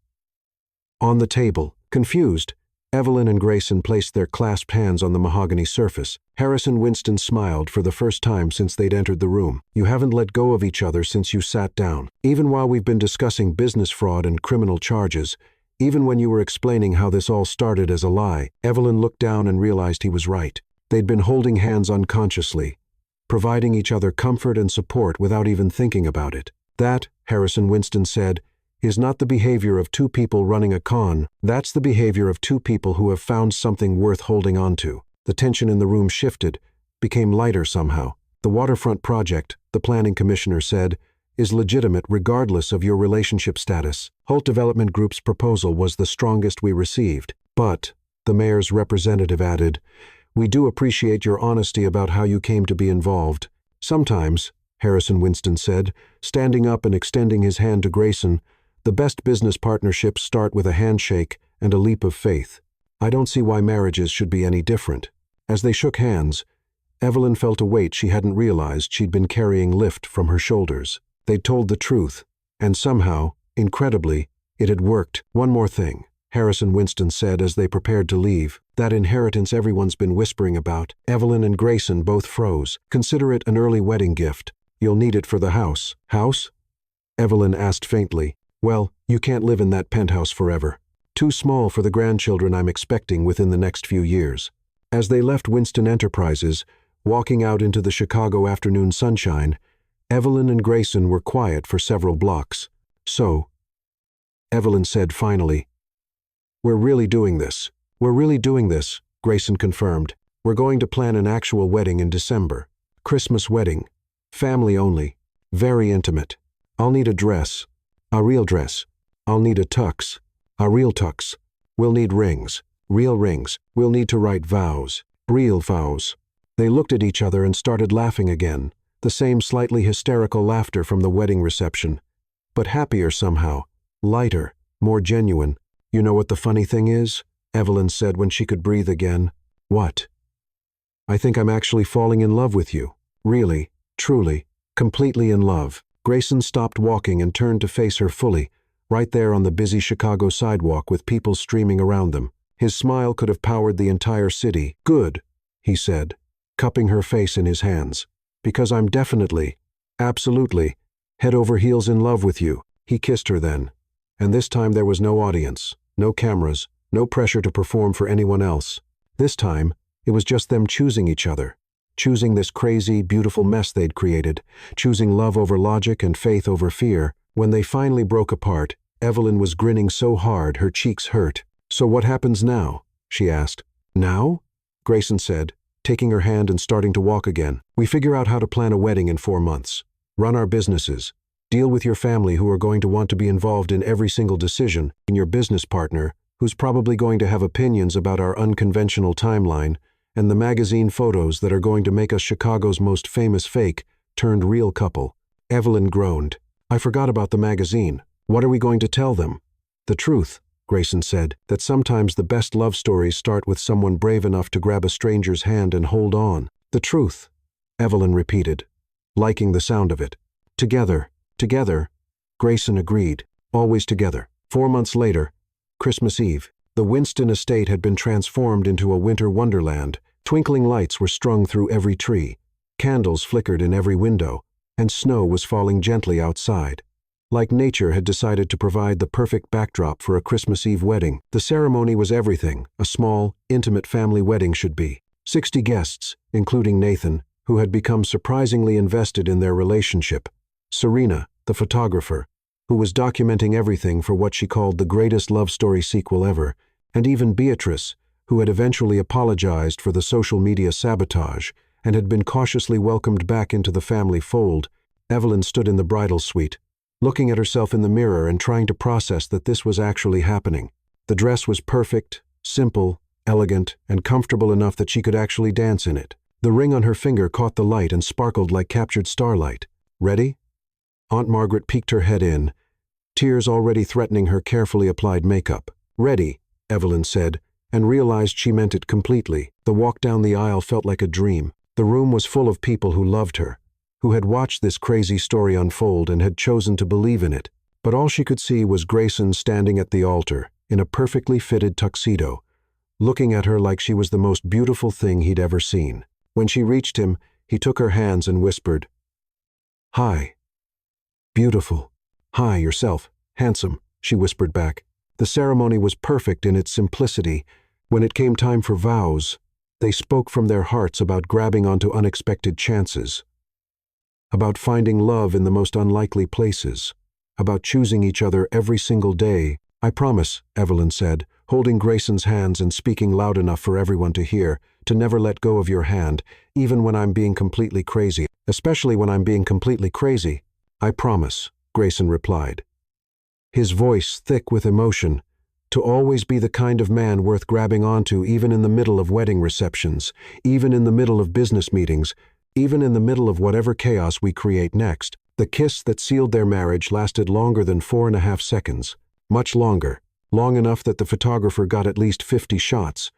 On the table. Confused, Evelyn and Grayson placed their clasped hands on the mahogany surface. Harrison Winston smiled for the first time since they'd entered the room. You haven't let go of each other since you sat down. Even while we've been discussing business fraud and criminal charges, even when you were explaining how this all started as a lie, Evelyn looked down and realized he was right. They'd been holding hands unconsciously, providing each other comfort and support without even thinking about it. That, Harrison Winston said, is not the behavior of two people running a con. That's the behavior of two people who have found something worth holding on to. The tension in the room shifted, became lighter somehow. The waterfront project, the planning commissioner said, is legitimate regardless of your relationship status. Holt Development Group's proposal was the strongest we received. But, the mayor's representative added, we do appreciate your honesty about how you came to be involved. Sometimes, Harrison Winston said, standing up and extending his hand to Grayson, the best business partnerships start with a handshake and a leap of faith. I don't see why marriages should be any different. As they shook hands, Evelyn felt a weight she hadn't realized she'd been carrying lift from her shoulders. They'd told the truth, and somehow, incredibly, it had worked. One more thing, Harrison Winston said as they prepared to leave. That inheritance everyone's been whispering about. Evelyn and Grayson both froze. Consider it an early wedding gift. You'll need it for the house. House? Evelyn asked faintly. Well, you can't live in that penthouse forever. Too small for the grandchildren I'm expecting within the next few years. As they left Winston Enterprises, walking out into the Chicago afternoon sunshine, Evelyn and Grayson were quiet for several blocks. So, Evelyn said finally, We're really doing this. We're really doing this, Grayson confirmed. We're going to plan an actual wedding in December. Christmas wedding. Family only. Very intimate. I'll need a dress. A real dress. I'll need a tux. A real tux. We'll need rings. Real rings. We'll need to write vows. Real vows. They looked at each other and started laughing again. The same slightly hysterical laughter from the wedding reception. But happier somehow. Lighter. More genuine. You know what the funny thing is? Evelyn said when she could breathe again. What? I think I'm actually falling in love with you. Really. Truly. Completely in love. Grayson stopped walking and turned to face her fully, right there on the busy Chicago sidewalk with people streaming around them. His smile could have powered the entire city. Good, he said, cupping her face in his hands. Because I'm definitely, absolutely, head over heels in love with you. He kissed her then. And this time there was no audience, no cameras, no pressure to perform for anyone else. This time, it was just them choosing each other. Choosing this crazy, beautiful mess they'd created, choosing love over logic and faith over fear. When they finally broke apart, Evelyn was grinning so hard her cheeks hurt. So what happens now? She asked. Now? Grayson said, taking her hand and starting to walk again. We figure out how to plan a wedding in 4 months. Run our businesses. Deal with your family who are going to want to be involved in every single decision, and your business partner, who's probably going to have opinions about our unconventional timeline, and the magazine photos that are going to make us Chicago's most famous fake, turned real couple. Evelyn groaned. I forgot about the magazine. What are we going to tell them? The truth, Grayson said, that sometimes the best love stories start with someone brave enough to grab a stranger's hand and hold on. The truth, Evelyn repeated, liking the sound of it. Together, together, Grayson agreed, always together. 4 months later, Christmas Eve, the Winston estate had been transformed into a winter wonderland. Twinkling lights were strung through every tree, candles flickered in every window, and snow was falling gently outside. like nature had decided to provide the perfect backdrop for a Christmas Eve wedding. The ceremony was everything a small, intimate family wedding should be. 60 guests, including Nathan, who had become surprisingly invested in their relationship. Serena, the photographer, who was documenting everything for what she called the greatest love story sequel ever, and even Beatrice, who had eventually apologized for the social media sabotage and had been cautiously welcomed back into the family fold. Evelyn stood in the bridal suite, looking at herself in the mirror and trying to process that this was actually happening. The dress was perfect, simple, elegant, and comfortable enough that she could actually dance in it. The ring on her finger caught the light and sparkled like captured starlight. Ready? Aunt Margaret peeked her head in, tears already threatening her carefully applied makeup. Ready, Evelyn said, and realized she meant it completely. The walk down the aisle felt like a dream. The room was full of people who loved her, who had watched this crazy story unfold and had chosen to believe in it. But all she could see was Grayson standing at the altar, in a perfectly fitted tuxedo, looking at her like she was the most beautiful thing he'd ever seen. When she reached him, he took her hands and whispered, "Hi. Beautiful. Hi, yourself. Handsome," she whispered back. The ceremony was perfect in its simplicity. When it came time for vows, they spoke from their hearts about grabbing onto unexpected chances, about finding love in the most unlikely places, about choosing each other every single day. "I promise," Evelyn said, holding Grayson's hands and speaking loud enough for everyone to hear, "to never let go of your hand, even when I'm being completely crazy, especially when I'm being completely crazy." "I promise," Grayson replied, his voice thick with emotion, "to always be the kind of man worth grabbing onto even in the middle of wedding receptions, even in the middle of business meetings, even in the middle of whatever chaos we create next." The kiss that sealed their marriage lasted longer than 4.5 seconds. Much longer. Long enough that the photographer got at least 50 shots.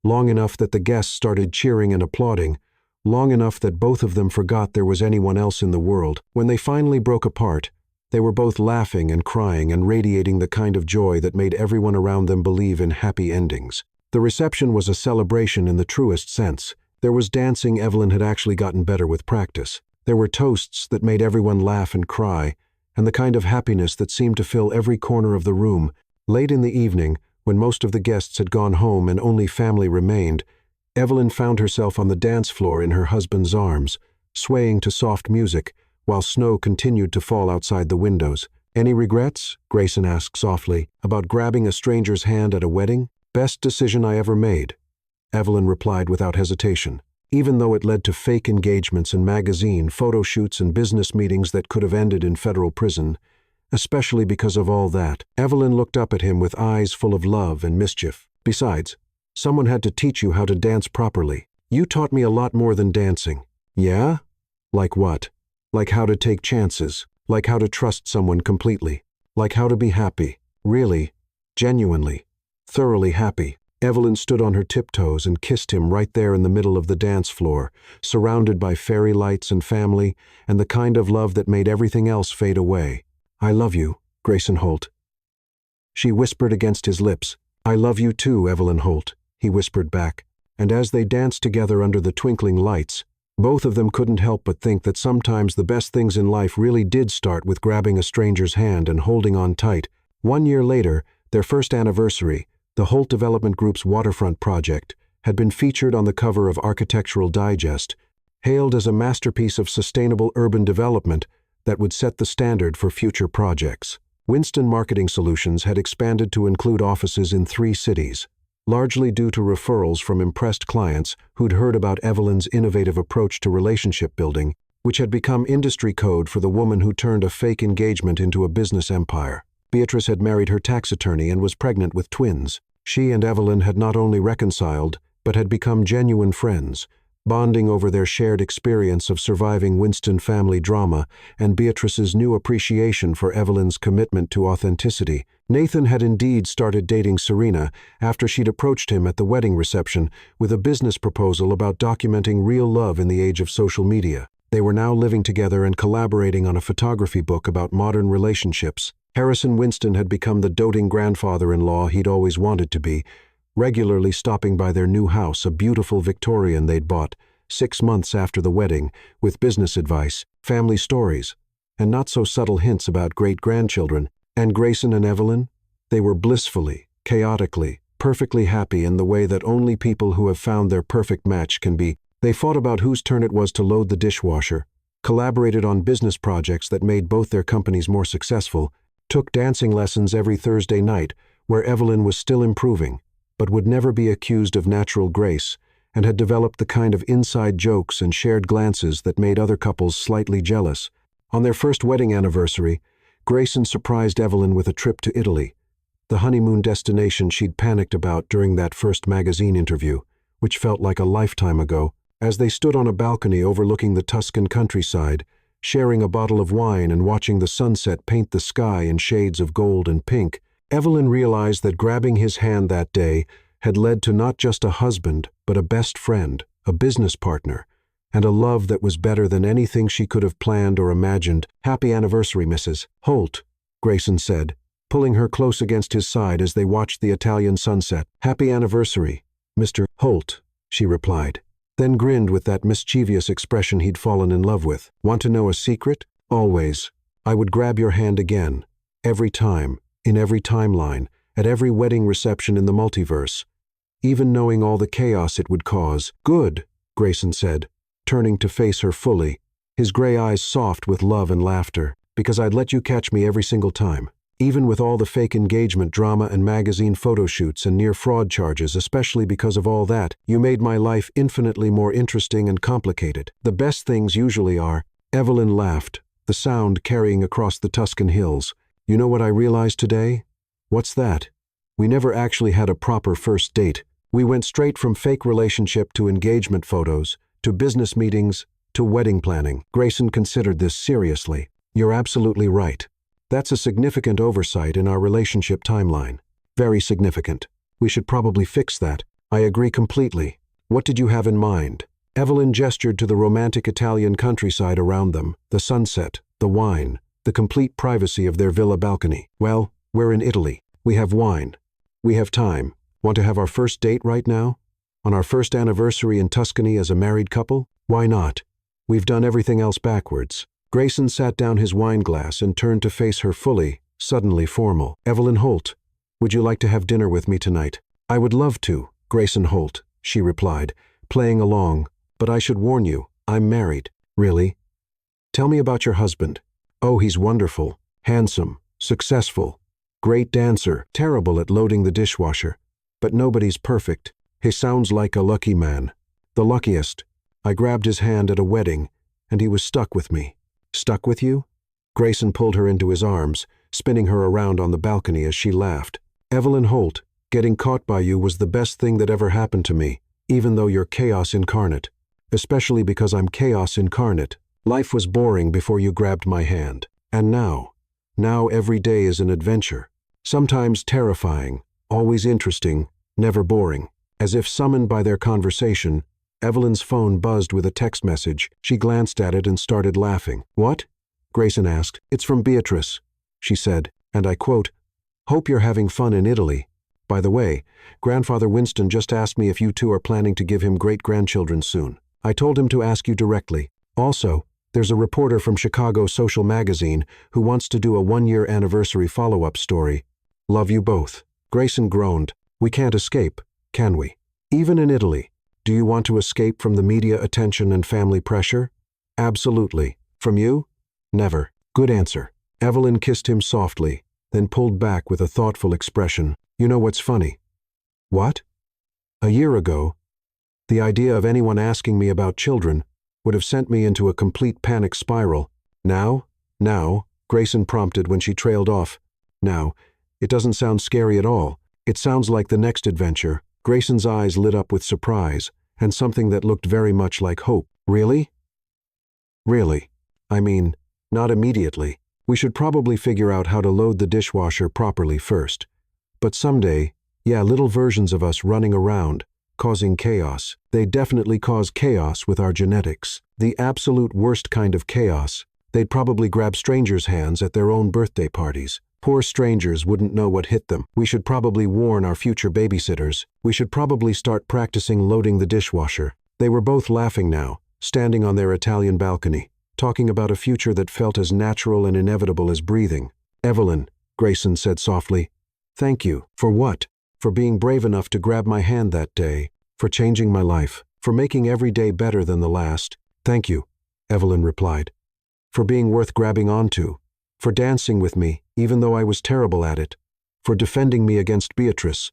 Long enough that the guests started cheering and applauding. Long enough that both of them forgot there was anyone else in the world. When they finally broke apart, they were both laughing and crying and radiating the kind of joy that made everyone around them believe in happy endings. The reception was a celebration in the truest sense. There was dancing. Evelyn had actually gotten better with practice. There were toasts that made everyone laugh and cry, and the kind of happiness that seemed to fill every corner of the room. Late in the evening, when most of the guests had gone home and only family remained, Evelyn found herself on the dance floor in her husband's arms, swaying to soft music, while snow continued to fall outside the windows. "Any regrets?" Grayson asked softly, "about grabbing a stranger's hand at a wedding?" "Best decision I ever made," Evelyn replied without hesitation, even though it led to fake engagements and magazine photo shoots and business meetings that could have ended in federal prison. Especially because of all that, Evelyn looked up at him with eyes full of love and mischief. "Besides, someone had to teach you how to dance properly. You taught me a lot more than dancing." "Yeah? Like what?" "Like how to take chances, like how to trust someone completely, like how to be happy. Really, genuinely, thoroughly happy." Evelyn stood on her tiptoes and kissed him right there in the middle of the dance floor, surrounded by fairy lights and family, and the kind of love that made everything else fade away. "I love you, Grayson Holt." She whispered against his lips. "I love you too, Evelyn Holt," he whispered back. And as they danced together under the twinkling lights, both of them couldn't help but think that sometimes the best things in life really did start with grabbing a stranger's hand and holding on tight. 1 year later, their first anniversary, the Holt Development Group's waterfront project, had been featured on the cover of Architectural Digest, hailed as a masterpiece of sustainable urban development that would set the standard for future projects. Winston Marketing Solutions had expanded to include offices in 3 cities, largely due to referrals from impressed clients who'd heard about Evelyn's innovative approach to relationship building, which had become industry code for the woman who turned a fake engagement into a business empire. Beatrice had married her tax attorney and was pregnant with twins. She and Evelyn had not only reconciled, but had become genuine friends, bonding over their shared experience of surviving Winston family drama and Beatrice's new appreciation for Evelyn's commitment to authenticity. Nathan had indeed started dating Serena after she'd approached him at the wedding reception with a business proposal about documenting real love in the age of social media. They were now living together and collaborating on a photography book about modern relationships. Harrison Winston had become the doting grandfather-in-law he'd always wanted to be, regularly stopping by their new house, a beautiful Victorian they'd bought 6 months after the wedding, with business advice, family stories, and not so subtle hints about great-grandchildren. And Grayson and Evelyn? They were blissfully, chaotically, perfectly happy in the way that only people who have found their perfect match can be. They fought about whose turn it was to load the dishwasher, collaborated on business projects that made both their companies more successful, took dancing lessons every Thursday night, where Evelyn was still improving, but would never be accused of natural grace, and had developed the kind of inside jokes and shared glances that made other couples slightly jealous. On their first wedding anniversary, Grayson surprised Evelyn with a trip to Italy, the honeymoon destination she'd panicked about during that first magazine interview, which felt like a lifetime ago. As they stood on a balcony overlooking the Tuscan countryside, sharing a bottle of wine and watching the sunset paint the sky in shades of gold and pink, Evelyn realized that grabbing his hand that day had led to not just a husband, but a best friend, a business partner, and a love that was better than anything she could have planned or imagined. "Happy anniversary, Mrs. Holt," Grayson said, pulling her close against his side as they watched the Italian sunset. "Happy anniversary, Mr. Holt," she replied, then grinned with that mischievous expression he'd fallen in love with. "Want to know a secret? Always. I would grab your hand again. Every time, in every timeline, at every wedding reception in the multiverse. Even knowing all the chaos it would cause." "Good," Grayson said, turning to face her fully, his gray eyes soft with love and laughter. "Because I'd let you catch me every single time. Even with all the fake engagement drama and magazine photo shoots and near fraud charges, especially because of all that, you made my life infinitely more interesting and complicated. The best things usually are." Evelyn laughed, the sound carrying across the Tuscan hills. "You know what I realized today?" "What's that?" "We never actually had a proper first date. We went straight from fake relationship to engagement photos, to business meetings, to wedding planning." Grayson considered this seriously. "You're absolutely right. That's a significant oversight in our relationship timeline. Very significant. We should probably fix that." "I agree completely. What did you have in mind?" Evelyn gestured to the romantic Italian countryside around them, the sunset, the wine, the complete privacy of their villa balcony. "Well, we're in Italy. We have wine. We have time. Want to have our first date right now? On our first anniversary in Tuscany as a married couple? Why not? We've done everything else backwards." Grayson sat down his wine glass and turned to face her fully, suddenly formal. "Evelyn Holt, would you like to have dinner with me tonight?" "I would love to, Grayson Holt," she replied, playing along, "but I should warn you, I'm married." "Really? Tell me about your husband." "Oh, he's wonderful, handsome, successful, great dancer, terrible at loading the dishwasher. But nobody's perfect. He sounds like a lucky man. The luckiest. I grabbed his hand at a wedding, and he was stuck with me." "Stuck with you?" Grayson pulled her into his arms, spinning her around on the balcony as she laughed. "Evelyn Holt, getting caught by you was the best thing that ever happened to me, even though you're chaos incarnate. Especially because I'm chaos incarnate. Life was boring before you grabbed my hand. And now every day is an adventure. Sometimes terrifying, always interesting, never boring." As if summoned by their conversation, Evelyn's phone buzzed with a text message. She glanced at it and started laughing. "What?" Grayson asked. "It's from Beatrice," she said, and I quote, "Hope you're having fun in Italy. By the way, Grandfather Winston just asked me if you two are planning to give him great-grandchildren soon. I told him to ask you directly. Also, there's a reporter from Chicago Social Magazine who wants to do a one-year anniversary follow-up story. Love you both." Grayson groaned. "We can't escape, can we? Even in Italy. Do you want to escape from the media attention and family pressure?" "Absolutely. From you? Never." "Good answer." Evelyn kissed him softly, then pulled back with a thoughtful expression. "You know what's funny?" "What?" "A year ago, the idea of anyone asking me about children would have sent me into a complete panic spiral. Now, Grayson prompted when she trailed off. "Now, it doesn't sound scary at all. It sounds like the next adventure." Grayson's eyes lit up with surprise, and something that looked very much like hope. "Really?" "Really. I mean, not immediately. We should probably figure out how to load the dishwasher properly first. But someday, little versions of us running around, causing chaos. They definitely cause chaos with our genetics. The absolute worst kind of chaos. They'd probably grab strangers' hands at their own birthday parties. Poor strangers wouldn't know what hit them. We should probably warn our future babysitters. We should probably start practicing loading the dishwasher." They were both laughing now, standing on their Italian balcony, talking about a future that felt as natural and inevitable as breathing. "Evelyn," Grayson said softly, "thank you." "For what?" "For being brave enough to grab my hand that day, for changing my life, for making every day better than the last." "Thank you," Evelyn replied. "For being worth grabbing onto, for dancing with me, even though I was terrible at it, for defending me against Beatrice,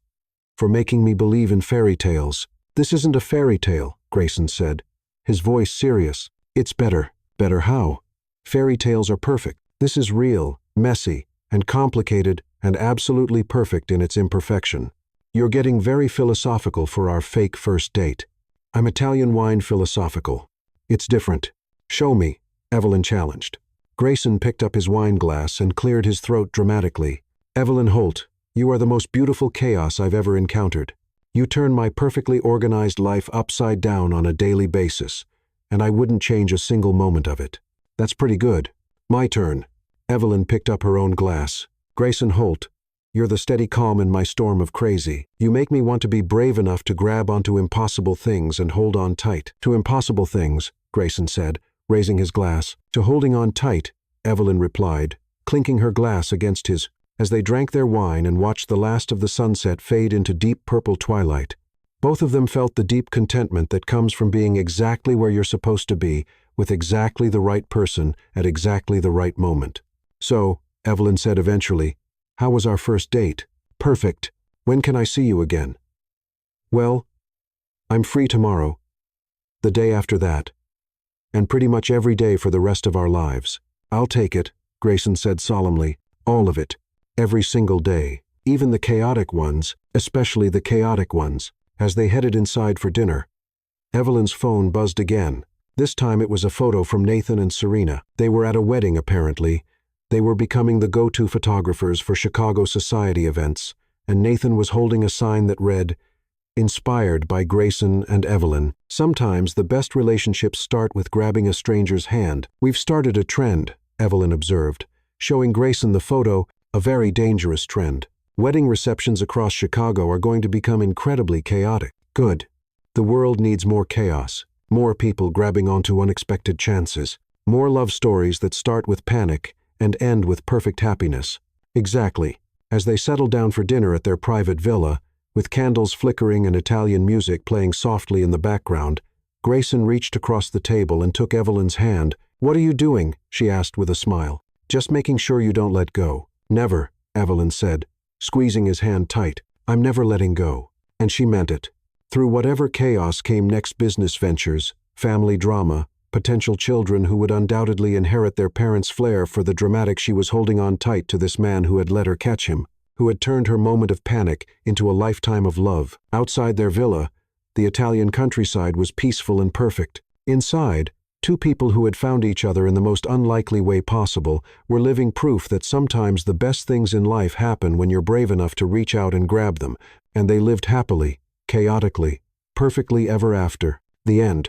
for making me believe in fairy tales." "This isn't a fairy tale," Grayson said, his voice serious. "It's better." "Better how?" "Fairy tales are perfect. This is real, messy, and complicated, and absolutely perfect in its imperfection." "You're getting very philosophical for our fake first date." "I'm Italian wine philosophical." "It's different." "Show me," Evelyn challenged. Grayson picked up his wine glass and cleared his throat dramatically. "Evelyn Holt, you are the most beautiful chaos I've ever encountered. You turn my perfectly organized life upside down on a daily basis, and I wouldn't change a single moment of it." "That's pretty good." "My turn." Evelyn picked up her own glass. "Grayson Holt, you're the steady calm in my storm of crazy. You make me want to be brave enough to grab onto impossible things and hold on tight." "To impossible things," Grayson said, raising his glass. "To holding on tight," Evelyn replied, clinking her glass against his. As they drank their wine and watched the last of the sunset fade into deep purple twilight, both of them felt the deep contentment that comes from being exactly where you're supposed to be, with exactly the right person at exactly the right moment. "So," Evelyn said eventually, "how was our first date?" "Perfect. When can I see you again?" "Well, I'm free tomorrow, the day after that, and pretty much every day for the rest of our lives." "I'll take it," Grayson said solemnly. "All of it. Every single day. Even the chaotic ones, especially the chaotic ones." As they headed inside for dinner, Evelyn's phone buzzed again. This time it was a photo from Nathan and Serena. They were at a wedding, apparently. They were becoming the go-to photographers for Chicago society events, and Nathan was holding a sign that read, "Inspired by Grayson and Evelyn." Sometimes the best relationships start with grabbing a stranger's hand. "We've started a trend," Evelyn observed, showing Grayson the photo, "a very dangerous trend. Wedding receptions across Chicago are going to become incredibly chaotic." "Good. The world needs more chaos, more people grabbing onto unexpected chances, more love stories that start with panic and end with perfect happiness." "Exactly." As they settled down for dinner at their private villa, with candles flickering and Italian music playing softly in the background, Grayson reached across the table and took Evelyn's hand. "What are you doing?" she asked with a smile. "Just making sure you don't let go." "Never," Evelyn said, squeezing his hand tight. "I'm never letting go." And she meant it. Through whatever chaos came next business ventures, family drama, potential children who would undoubtedly inherit their parents' flair for the dramatic. She was holding on tight to this man who had let her catch him, who had turned her moment of panic into a lifetime of love. Outside their villa, the Italian countryside was peaceful and perfect. Inside, two people who had found each other in the most unlikely way possible were living proof that sometimes the best things in life happen when you're brave enough to reach out and grab them, and they lived happily, chaotically, perfectly ever after. The end.